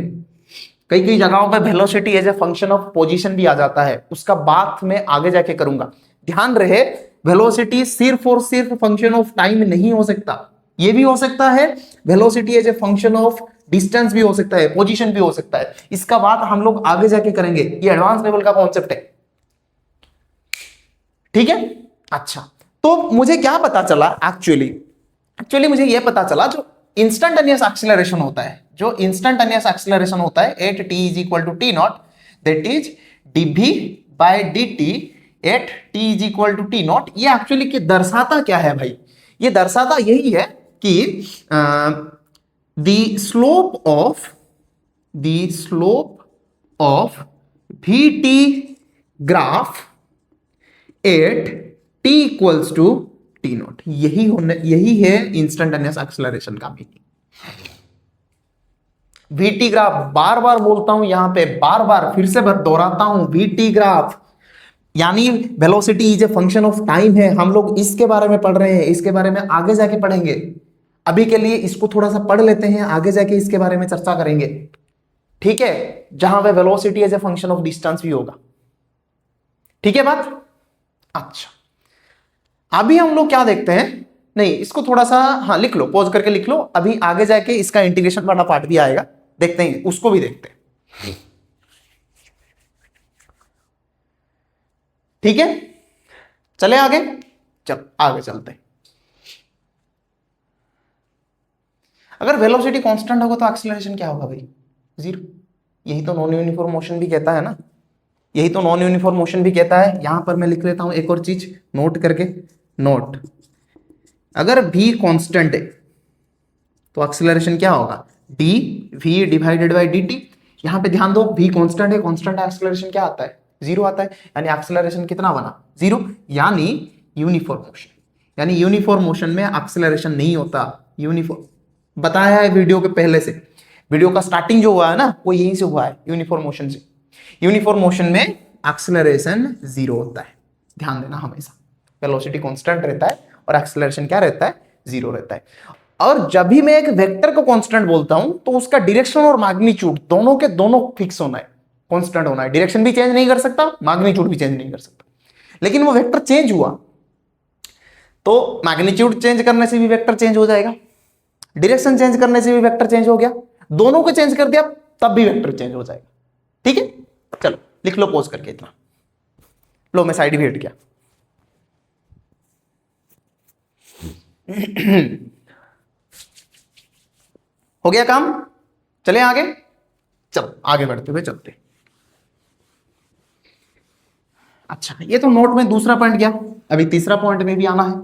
कई कई जगहों पे velocity as a function of position भी आ जाता है, उसका बात मैं आगे जाके करूंगा। ध्यान रहे, वेलोसिटी सिर्फ और सिर्फ फंक्शन ऑफ टाइम नहीं हो सकता, ये भी हो सकता है velocity as a function of distance भी हो सकता है, पोजीशन भी हो सकता है। इसका बात हम लोग आगे जाके करेंगे, ये एडवांस लेवल का कॉन्सेप्ट है, ठीक है। अच्छा, तो मुझे क्या पता चला, एक्चुअली मुझे यह पता चला, जो इंस्टेंटेनियस एक्सीलरेशन होता है, जो इंस्टेंटेनियस एक्सीलरेशन होता है at t is equal to t naught, that is dv by dt at t is equal to t naught. ये एक्चुअली कि दर्शाता क्या है भाई, ये दर्शाता यही है कि the slope of vt graph at t equals to t naught, यही है इंस्टेंटेनियस एक्सीलरेशन का मीनिंग। vt ग्राफ, बार बार बोलता हूं यहां पे, बार बार फिर से दोहराता हूं, vt ग्राफ यानी velocity is a function of time है। हम लोग इसके बारे में पढ़ रहे हैं, इसके बारे में आगे जाके पढ़ेंगे। अभी के लिए इसको थोड़ा सा पढ़ लेते हैं, आगे जाके इसके बारे में चर्चा करेंगे, ठीक है, जहां पे velocity as a function of distance भी होगा, ठीक है बात। अच्छा, अभी हम लोग क्या देखते हैं, नहीं इसको थोड़ा सा हाँ लिख लो, पॉज करके लिख लो, अभी आगे जाके इसका इंटीग्रेशन वाला पार्ट भी आएगा, देखते हैं उसको भी देखते हैं, ठीक है। चले आगे, चल आगे चलते हैं। अगर वेलोसिटी कांस्टेंट होगा तो एक्सीलरेशन क्या होगा भाई, जीरो। यही तो नॉन यूनिफॉर्म मोशन भी कहता है ना, यही तो नॉन यूनिफॉर्म मोशन भी कहता है। यहां पर मैं लिख लेता हूं एक और चीज नोट करके, नोट, अगर v कांस्टेंट है तो एक्सीलरेशन क्या होगा, dv डिवाइडेड बाय dt। यहां पे ध्यान दो, v कांस्टेंट है, कांस्टेंट एक्सीलरेशन क्या आता है, जीरो आता है, यानी एक्सीलरेशन कितना बना, जीरो, यानी यूनिफॉर्म मोशन, यानी यूनिफॉर्म मोशन में एक्सीलरेशन नहीं होता। यूनिफॉर्म बताया है वीडियो के पहले से, वीडियो का स्टार्टिंग जो हुआ है ना वो यहीं से हुआ है, यूनिफॉर्म मोशन से। यूनिफॉर्म मोशन में एक्सीलरेशन जीरो होता है, ध्यान देना हमेशा, वेलोसिटी कांस्टेंट रहता है और एक्सीलरेशन क्या रहता है, जीरो रहता है। और जब भी मैं एक वेक्टर को कांस्टेंट बोलता हूं तो उसका डायरेक्शन और मैग्नीट्यूड दोनों के दोनों फिक्स होना है, कांस्टेंट होना है, डायरेक्शन भी चेंज नहीं कर सकता, मैग्नीट्यूड भी चेंज नहीं कर सकता। लेकिन वो वेक्टर चेंज हुआ तो मैग्नीट्यूड चेंज करने से भी वेक्टर चेंज हो जाएगा, डायरेक्शन चेंज करने से भी वेक्टर चेंज हो गया, दोनों को चेंज कर दिया तब भी वेक्टर चेंज हो जाएगा, ठीक है। चलो लिख लो पॉज करके इतना, लो मैं साइड भी हट गया। हो गया काम, चले आगे, चलो आगे बढ़ते हुए चलते। अच्छा, ये तो नोट में दूसरा पॉइंट गया, अभी तीसरा पॉइंट में भी आना है।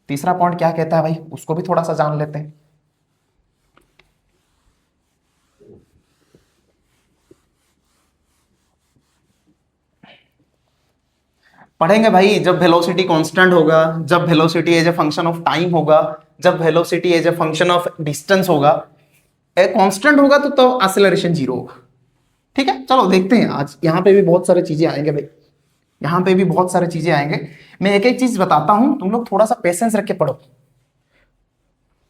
तीसरा पॉइंट क्या कहता है भाई, उसको भी थोड़ा सा जान लेते हैं। पढ़ेंगे भाई, जब वेलोसिटी कांस्टेंट होगा, जब velocity as a function of time होगा, जब velocity as a function of distance होगा, ए कांस्टेंट होगा तो एक्सीलरेशन जीरो होगा, ठीक है। चलो देखते हैं, आज यहाँ पे भी बहुत सारी चीजें आएंगे भाई, यहाँ पे भी बहुत सारी चीजें आएंगे। मैं एक एक चीज बताता हूं, तुम लोग थोड़ा सा पेशेंस रख के पढ़ो।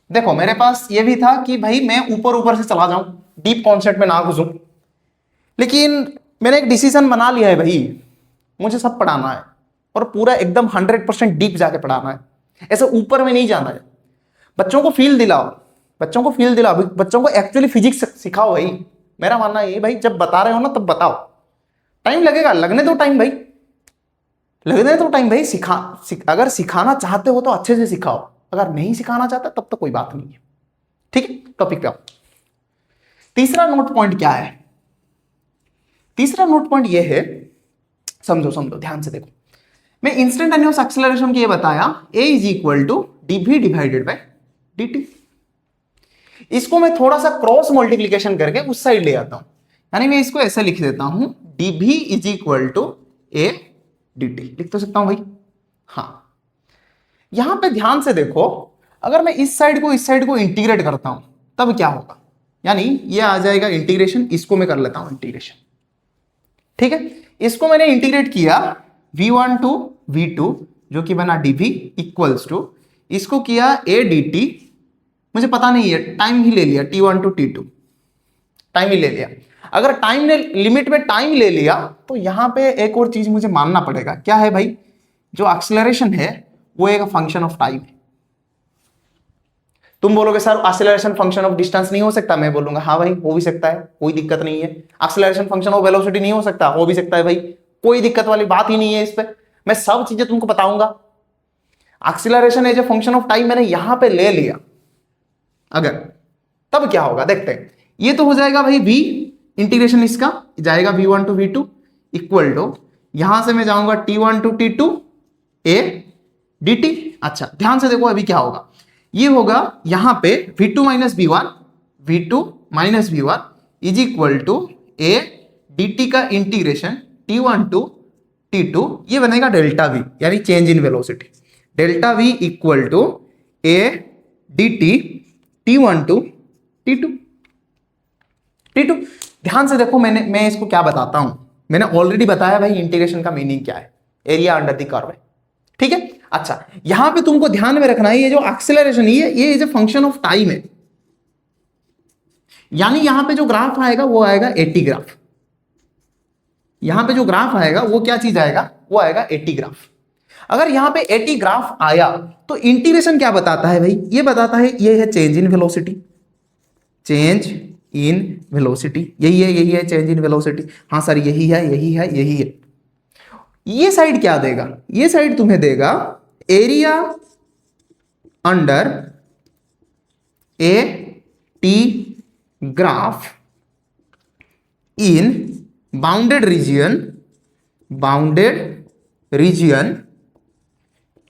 देखो मेरे पास ये भी था कि भाई मैं ऊपर ऊपर से चला जाऊं, डीप कॉन्सेप्ट में ना घुसूं, लेकिन मैंने एक डिसीजन बना लिया है भाई, मुझे सब पढ़ाना है और पूरा एकदम 100% डीप जाके पढ़ाना है, ऐसे ऊपर में नहीं जाना है। बच्चों को फील दिलाओ, बच्चों को फील दिलाओ, बच्चों को एक्चुअली फिजिक्स सिखाओ भाई। मेरा मानना ये भाई, जब बता रहे हो ना तब बताओ, टाइम लगेगा, लगने दो टाइम भाई, लगने दो टाइम भाई। अगर सिखाना चाहते हो तो अच्छे से सिखाओ, अगर नहीं सिखाना चाहता तब तो कोई बात नहीं है, ठीक है। टॉपिक पे आओ। तीसरा नोट पॉइंट क्या है, तीसरा नोट पॉइंट ये है, समझो समझो ध्यान से देखो। मैं इंस्टेंटेनियस एक्सीलरेशन के ये बताया, a is equal to dv divided by dt। इसको मैं थोड़ा सा क्रॉस मल्टीप्लीकेशन करके उस साइड ले आता हूं, यानी मैं इसको ऐसा लिख देता हूं, dv is equal to a dt, लिख तो सकता हूं भाई। हाँ, यहां पे ध्यान से देखो, अगर मैं इस साइड को इंटीग्रेट करता हूं तब क्या होगा, यानी ये आ जाएगा इंटीग्रेशन, इसको मैं कर लेता हूं इंटीग्रेशन, ठीक है। इसको मैंने इंटीग्रेट किया v1 टू v2 जो कि बना dv इक्वल्स टू, इसको किया a dt मुझे पता नहीं है, टाइम ही ले लिया T1 to T2, टाइम ही ले लिया। अगर टाइम ने लिमिट में टाइम ले लिया तो यहां पे एक और चीज मुझे मानना पड़ेगा, क्या है भाई, जो एक्सीलरेशन है वो एक फंक्शन ऑफ टाइम है। तुम बोलोगे sir acceleration function of distance नहीं हो सकता, मैं बोलूंगा हाँ भाई हो भी सकता है, कोई दिक्कत नहीं है। एक्सीलरेशन फंक्शन ऑफ वेलोसिटी नहीं हो सकता, हो भी सकता है भाई, कोई दिक्कत वाली बात ही नहीं है इस पे, मैं सब चीजें तुमको बताऊंगा। Acceleration as a function of time मैंने यहां पे ले लिया अगर, तब क्या होगा देखते हैं। ये तो हो जाएगा भाई v इंटीग्रेशन इसका जाएगा v1 to v2 equal to, यहां से मैं जाऊंगा T1 to T2 a dt। अच्छा ध्यान से देखो अभी क्या होगा, ये होगा यहां पे v2 minus v1 is equal to a dt का इंटीग्रेशन T1 to T2, ये बनेगा डेल्टा v यानी change in velocity, delta v equal to a dt T1 to T2। ध्यान से देखो मैं इसको क्या बताता हूं, मैंने ऑलरेडी बताया भाई इंटीग्रेशन का मीनिंग क्या है, एरिया अंडर द कर्व है, ठीक है। अच्छा यहां पे तुमको ध्यान में रखना है ये जो एक्सीलरेशन ये is a function of time है, यानी यहां पे जो ग्राफ आएगा वो आएगा एटी ग्राफ, यहां पे जो ग्राफ आएगा वो क्या चीज आएगा, वो आएगा एटी ग्राफ। अगर यहां पे एटी ग्राफ आया तो इंटीग्रेशन क्या बताता है भाई, ये बताता है ये है change in velocity, change in velocity, यही है चेंज इन वेलोसिटी। हाँ सर यही है। ये साइड क्या देगा, ये साइड तुम्हें देगा area under A T graph in bounded region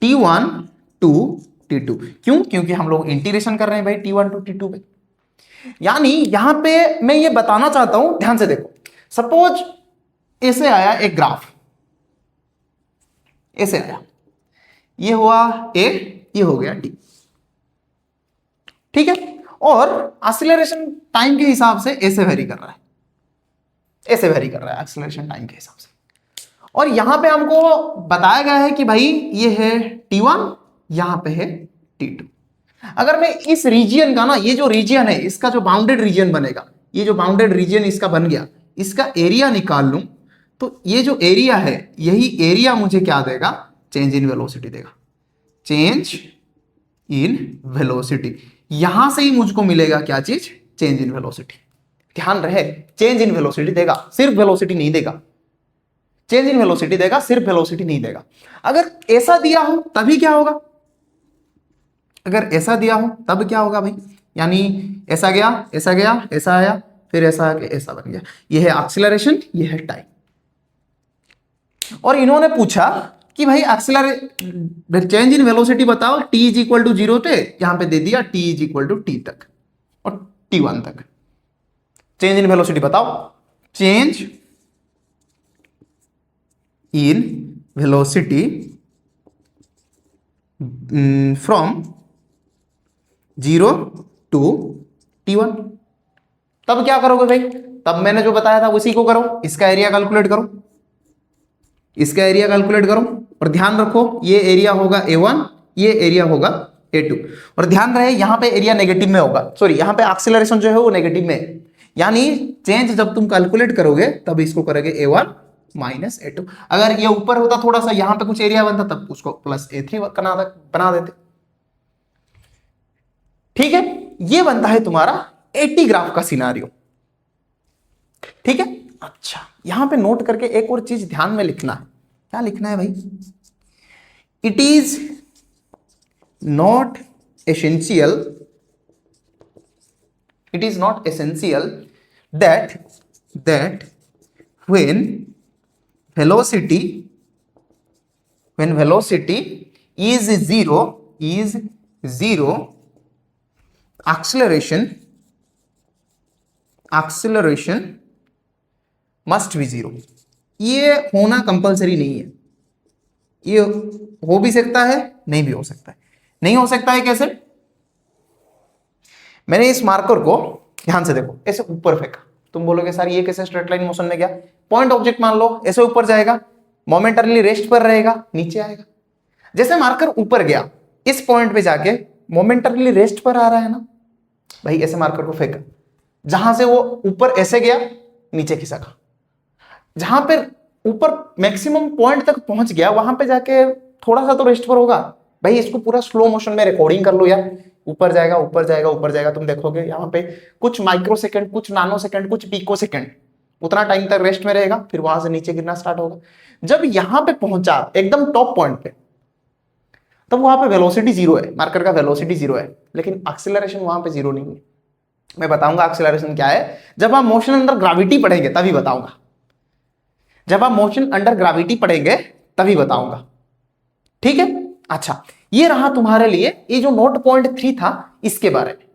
T1 to T2। क्यों, क्योंकि हम लोग इंटीग्रेशन कर रहे हैं भाई T1 to T2 पे। यानी यहां पे मैं ये बताना चाहता हूं, ध्यान से देखो, सपोज ऐसे आया एक ग्राफ, ऐसे आया, ये हुआ A, ये हो गया D, ठीक है। और एक्सीलरेशन टाइम के हिसाब से ऐसे वेरी कर रहा है, एक्सीलरेशन टाइम के हिसाब से। और यहां पे हमको बताया गया है कि भाई ये है T1, यहां पे है T2। अगर मैं इस रीजियन का ना, ये जो रीजियन है इसका जो बाउंडेड रीजियन बनेगा, ये जो बाउंडेड रीजियन इसका बन गया, इसका एरिया निकाल लूं तो ये जो एरिया है यही एरिया मुझे क्या देगा, चेंज इन वेलोसिटी देगा, चेंज इन वेलोसिटी। यहां से ही मुझको मिलेगा क्या चीज, चेंज इन वेलोसिटी। ध्यान रहे चेंज इन वेलोसिटी देगा, सिर्फ वेलोसिटी नहीं देगा, चेंज इन वेलोसिटी देगा, सिर्फ वेलोसिटी नहीं देगा। अगर ऐसा दिया हो तभी क्या होगा, अगर ऐसा दिया हो तब क्या होगा भाई, यानी ऐसा गया, ऐसा आया, फिर ऐसा आके ऐसा बन गया, ये है एक्सीलरेशन, ये है टाइम। और इन्होंने पूछा कि भाई चेंज इन वेलोसिटी बताओ t इज इक्वल टू 0 पे, यहां पे दे दिया t is equal to t तक और t1 तक। चेंज इन वेलोसिटी बताओ, change in velocity from 0 to T1। तब क्या करोगे भाई, तब मैंने जो बताया था उसी को करो, इसका एरिया कैलकुलेट करो, और ध्यान रखो ये एरिया होगा A1, ये एरिया होगा A2। और ध्यान रहे यहां पे एरिया नेगेटिव में होगा, सॉरी यहां पे एक्सीलरेशन जो है वो नेगेटिव में है, यानी चेंज जब तुम कैलकुलेट करोगे तब इसको करोगे A1 माइनस A2। अगर ये ऊपर होता थोड़ा सा, यहां पे कुछ एरिया बनता तब उसको प्लस A3 बना देते, ठीक है। ये बनता है तुम्हारा एटी ग्राफ का सिनारियो, ठीक है। अच्छा यहां पे नोट करके एक और चीज ध्यान में लिखना है, क्या लिखना है भाई, it is not essential that when velocity is zero acceleration must be zero। ये होना कंपलसरी नहीं है, ये हो भी सकता है, नहीं भी हो सकता है। नहीं हो सकता है कैसे, मैंने इस मार्कर को ध्यान से देखो ऐसे ऊपर फेंका, तुम बोलोगे सर ये कैसे स्ट्रेट लाइन मोशन में गया, पॉइंट ऑब्जेक्ट मान लो, ऐसे ऊपर जाएगा, मोमेंटरली रेस्ट पर रहेगा, नीचे आएगा। जैसे मार्कर ऊपर गया, इस पॉइंट पे जाके मोमेंटरली रेस्ट पर आ रहा है ना, भाई ऐसे मार्कर को फेंका, जहां से वो ऊपर ऐसे गया नीचे खिसका, जहां पे ऊपर मैक्सिमम पॉइंट तक पहुंच गया वहां पे जाके थोड़ा सा तो रेस्ट पर होगा। भाई इसको पूरा स्लो मोशन में रिकॉर्डिंग कर लो यार, ऊपर जाएगा ऊपर जाएगा ऊपर जाएगा, तुम देखोगे यहाँ पे कुछ माइक्रो सेकंड, कुछ नानो सेकंड, कुछ पिको सेकंड, उतना टाइम तक रेस्ट में रहेगा, फिर वहां से नीचे गिरना स्टार्ट होगा। जब यहां पे पहुंचा एकदम टॉप पॉइंट पे, तब वहां पे वेलोसिटी जीरो है, मार्कर का वेलोसिटी जीरो है, लेकिन एक्सीलरेशन वहां पे जीरो नहीं है। मैं बताऊंगा एक्सीलरेशन क्या है जब आप मोशन अंडर ग्रेविटी पढ़ेंगे, तभी बताऊंगा। जब आप मोशन अंडर ग्रेविटी पढ़ेंगे तभी बताऊंगा, ठीक है। अच्छा, ये रहा तुम्हारे लिए ये जो नोट पॉइंट 3 था इसके बारे में,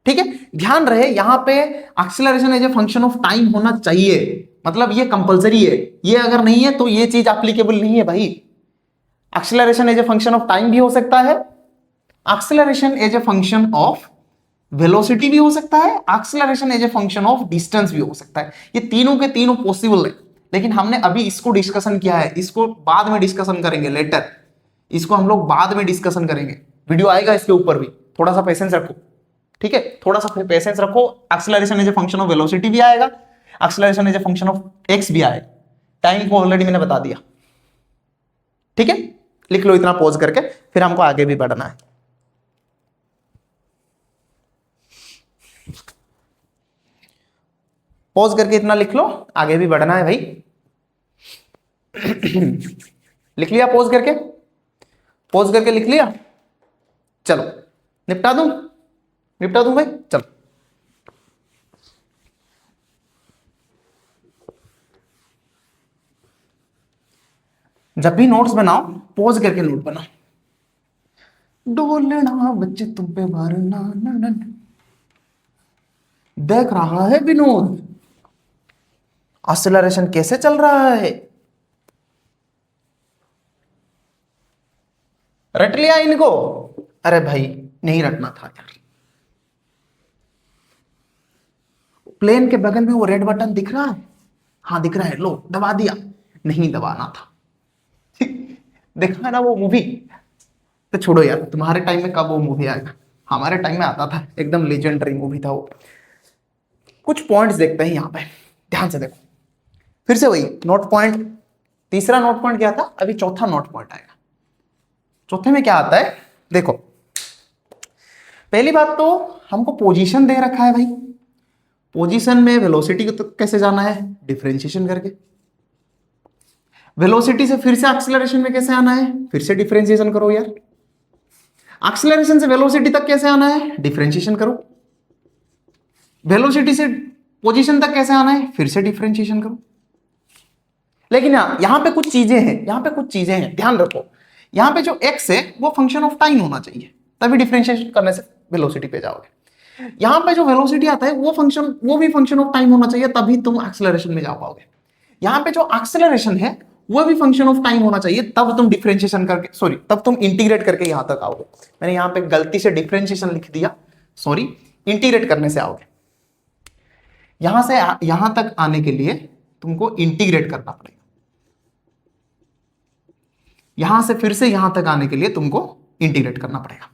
ठीक है। ध्यान रहे यहां पे acceleration as a function of time होना चाहिए, मतलब ये कंपलसरी है, ये अगर नहीं है तो ये चीज एप्लीकेबल नहीं है भाई। Acceleration as a function of time भी हो सकता है, acceleration as a function of velocity भी हो सकता है, acceleration as a function of distance भी हो सकता है। ये तीनों के तीनों पॉसिबल है, लेकिन हमने अभी इसको डिस्कशन किया है, इसको बाद में डिस्कशन करेंगे लेटर, इसको हम लोग बाद में डिस्कशन करेंगे, वीडियो आएगा इसके ऊपर भी, थोड़ा सा पेशेंस रखो, ठीक है, थोड़ा सा पेशेंस रखो। Acceleration as a function of velocity भी आएगा, acceleration as a function of x भी आएगा, टाइम को ऑलरेडी मैंने बता दिया, ठीक है। लिख लो इतना पॉज करके, फिर हमको आगे भी बढ़ना है। पॉज करके इतना लिख लो, आगे भी बढ़ना है भाई। लिख लिया पॉज करके, पॉज करके लिख लिया, चलो निपटा दूं, निपटा दूं भाई, चलो। जब भी नोट्स बनाओ पॉज करके नोट बनाओ। डोलना बच्चे तुम पे मारना ना, देख रहा है विनोद एक्सेलरेशन कैसे चल रहा है, रट लिया इनको? अरे भाई नहीं रटना था यार। प्लेन के बगल में वो रेड बटन दिख रहा है, हाँ दिख रहा है, लो दबा दिया, नहीं दबाना था। देखा है ना वो मूवी, तो छोड़ो यार, तुम्हारे टाइम में कब वो मूवी आएगा, हमारे टाइम में आता था, एकदम लेजेंडरी मूवी था वो। कुछ पॉइंट्स देखते हैं यहाँ पे, ध्यान से देखो, फिर से वही नोट पॉइंट, तीसरा नोट पॉइंट क्या था, अभी चौथा नोट पॉइंट आएगा। चौथे में क्या आता है देखो, पहली बात तो हमको पोजीशन दे रखा है भाई, पोजीशन में वेलोसिटी को तो कैसे जाना है, डिफरेंशिएशन करके। वेलोसिटी से फिर से एक्सीलरेशन में कैसे आना है, फिर से डिफरेंशिएशन करो यार। एक्सीलरेशन से वेलोसिटी तक कैसे आना है, डिफरेंशिएशन करो। वेलोसिटी से पोजीशन तक कैसे आना है, फिर से डिफरेंशिएशन करो। लेकिन यहां पे कुछ चीजें हैं, यहां पे कुछ चीजें हैं, ध्यान रखो। यहां पे जो x है वो फंक्शन ऑफ टाइम होना चाहिए, तभी डिफरेंशिएशन करने से वेलोसिटी पे जाओगे। यहां पे जो वेलोसिटी आता है वो भी फंक्शन ऑफ टाइम होना चाहिए, तभी तुम एक्सीलरेशन में जा पाओगे। यहां पे जो एक्सीलरेशन है वो भी फंक्शन ऑफ टाइम होना चाहिए, तब तुम डिफरेंशिएशन करके, सॉरी, तब तुम इंटीग्रेट करके यहां तक आओगे। मैंने यहां पे गलती से डिफरेंशिएशन लिख दिया, सॉरी, इंटीग्रेट करने से आओगे। यहां से यहां तक आने के लिए तुमको इंटीग्रेट करना पड़ेगा, यहां से फिर से यहां तक आने के लिए तुमको इंटीग्रेट करना पड़ेगा,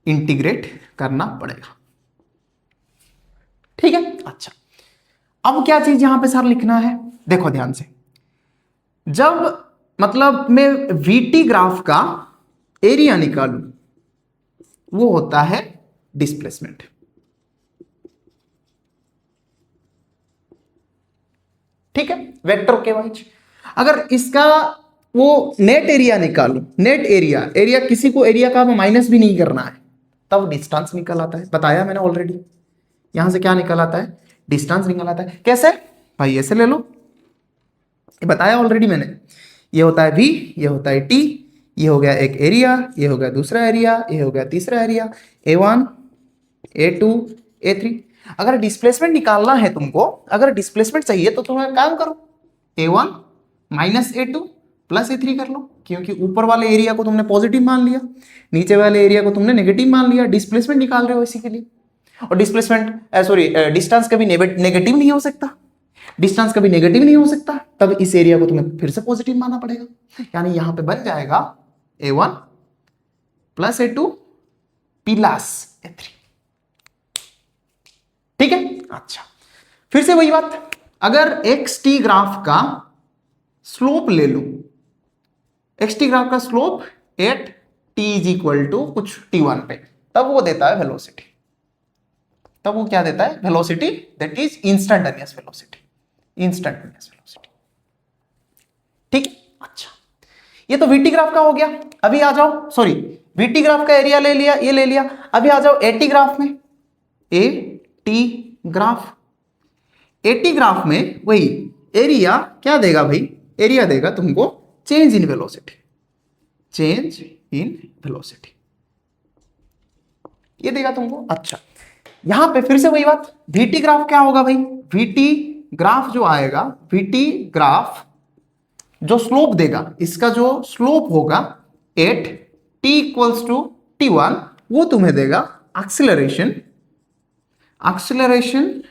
इंटीग्रेट करना पड़ेगा, ठीक है। अच्छा, अब क्या चीज यहां पे सर लिखना है, देखो ध्यान से, जब मतलब मैं वीटी ग्राफ का एरिया निकालूं वो होता है डिस्प्लेसमेंट, ठीक है, वेक्टर के वाइज। अगर इसका वो नेट एरिया निकालूं, नेट एरिया, एरिया किसी को एरिया का माइनस भी नहीं करना है, तब डिस्टेंस निकल आता है, बताया मैंने ऑलरेडी। यहां से क्या निकल आता है, डिस्टेंस निकल आता है। कैसे भाई, ऐसे ले लो, ये बताया ऑलरेडी मैंने। ये होता है v, ये होता है t, ये हो गया एक एरिया, ये हो गया दूसरा एरिया, ये हो गया तीसरा एरिया, a1 a2 a3। अगर डिस्प्लेसमेंट निकालना है तुमको, अगर डिस्प्लेसमेंट चाहिए तो तुम एक काम करो, a1 minus a2 plus a3 कर लो, क्योंकि ऊपर वाले एरिया को तुमने पॉजिटिव मान लिया, नीचे वाले एरिया को तुमने नेगेटिव मान लिया, डिस्प्लेसमेंट निकाल रहे हो इसी के लिए। और डिस्प्लेसमेंट सॉरी डिस्टेंस कभी नेगेटिव नहीं हो सकता, डिस्टेंस कभी नेगेटिव नहीं हो सकता, तब इस एरिया को तुम्हें फिर से पॉजिटिव मानना पड़ेगा। यानी यहां पे बन जाएगा a1 plus a2 plus A3। ठीक है, अच्छा फिर से वही बात, अगर xt ग्राफ का स्लोप ले लो, xt ग्राफ का slope at t is equal to कुछ t1 पे, तब वो देता है वेलोसिटी, तब वो क्या देता है velocity, that is instantaneous velocity, instantaneous velocity. ठीक है, अच्छा ये तो वीटी ग्राफ का हो गया। अभी आ जाओ, सॉरी वीटी ग्राफ का एरिया ले लिया, ये ले लिया, अभी आ जाओ एटी ग्राफ में। एटी ग्राफ, एटी ग्राफ में वही एरिया क्या देगा भाई, एरिया देगा तुमको change in velocity, change in velocity, ये देगा तुमको। अच्छा यहां पे फिर से वही बात, वीटी ग्राफ क्या होगा भाई, वीटी ग्राफ जो आएगा, वीटी ग्राफ जो स्लोप देगा, इसका जो स्लोप होगा eight t equals to t1, वो तुम्हें देगा acceleration, acceleration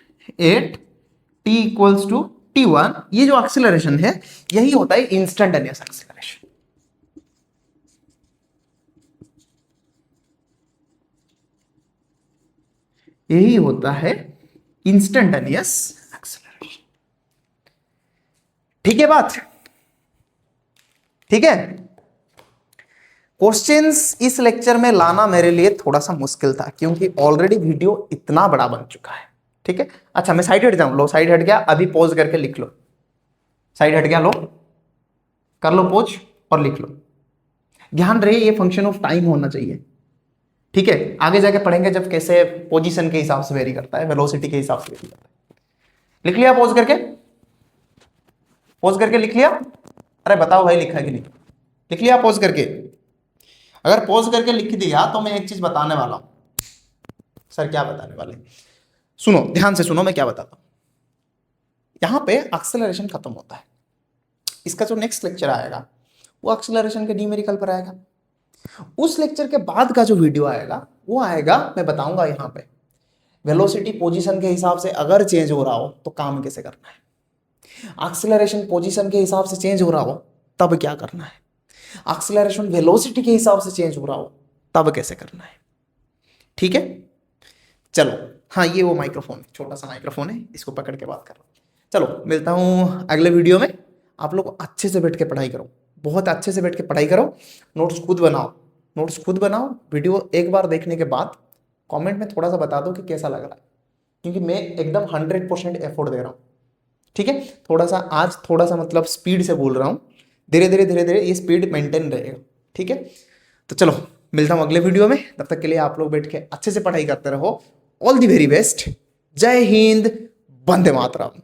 at t equals to t1। ये जो एक्सिलरेशन है यही होता है इंस्टैंटेनियस एक्सिलरेशन। यही होता है इंस्टैंटेनियस एक्सिलरेशन। ठीक है बात, ठीक है। क्वेश्चंस इस लेक्चर में लाना मेरे लिए थोड़ा सा मुश्किल था, क्योंकि ऑलरेडी वीडियो इतना बड़ा बन चुका है। ठीक है, अच्छा मैं साइड हट जाऊं, लो साइड हट गया, अभी पॉज करके लिख लो, साइड हट गया, लो कर लो पॉज और लिख लो। ध्यान रहे ये फंक्शन ऑफ टाइम होना चाहिए। ठीक है, आगे जाके पढ़ेंगे जब कैसे पोजीशन के हिसाब से वेरी करता है, वेलोसिटी के हिसाब से वेरी करता है। लिख लिया पॉज करके, पॉज करके लिख लिया, अरे बताओ भाई लिखा है कि नहीं, लिख लिया पॉज करके। अगर पॉज करके लिख दिया तो मैं एक चीज बताने वाला हूं। सर क्या बताने वाले, सुनो ध्यान से सुनो मैं क्या बताता हूं। यहां पे एक्सेलरेशन खत्म होता है, इसका जो नेक्स्ट लेक्चर आएगा वो एक्सेलरेशन के न्यूमेरिकल पर आएगा। उस लेक्चर के बाद का जो वीडियो आएगा वो आएगा, मैं बताऊंगा यहां पे वेलोसिटी पोजीशन के हिसाब से अगर चेंज हो रहा हो तो काम कैसे करना है, एक्सेलरेशन पोजीशन के हिसाब से चेंज हो रहा हो तब क्या करना है, एक्सेलरेशन वेलोसिटी के हिसाब से चेंज हो रहा हो तब कैसे करना है। ठीक है, चलो हाँ ये वो माइक्रोफोन, छोटा सा माइक्रोफोन है, इसको पकड़ के बात कर रहा हूँ। चलो मिलता हूँ अगले वीडियो में। आप लोग अच्छे से बैठ के पढ़ाई करो, बहुत अच्छे से बैठ के पढ़ाई करो, नोट्स खुद बनाओ, नोट्स खुद बनाओ। वीडियो एक बार देखने के बाद कमेंट में थोड़ा सा बता दो कि कैसा लग रहा है, क्योंकि मैं एकदम 100% एफर्ट दे रहा हूँ। ठीक है, थोड़ा सा आज थोड़ा सा मतलब स्पीड से बोल रहा हूँ, धीरे धीरे ये स्पीड मेंटेन रहेगा। ठीक है, तो चलो मिलता हूँ अगले वीडियो में, तब तक के लिए आप लोग बैठ के अच्छे से पढ़ाई करते रहो। ऑल दी वेरी बेस्ट, जय हिंद, वंदे मातरम।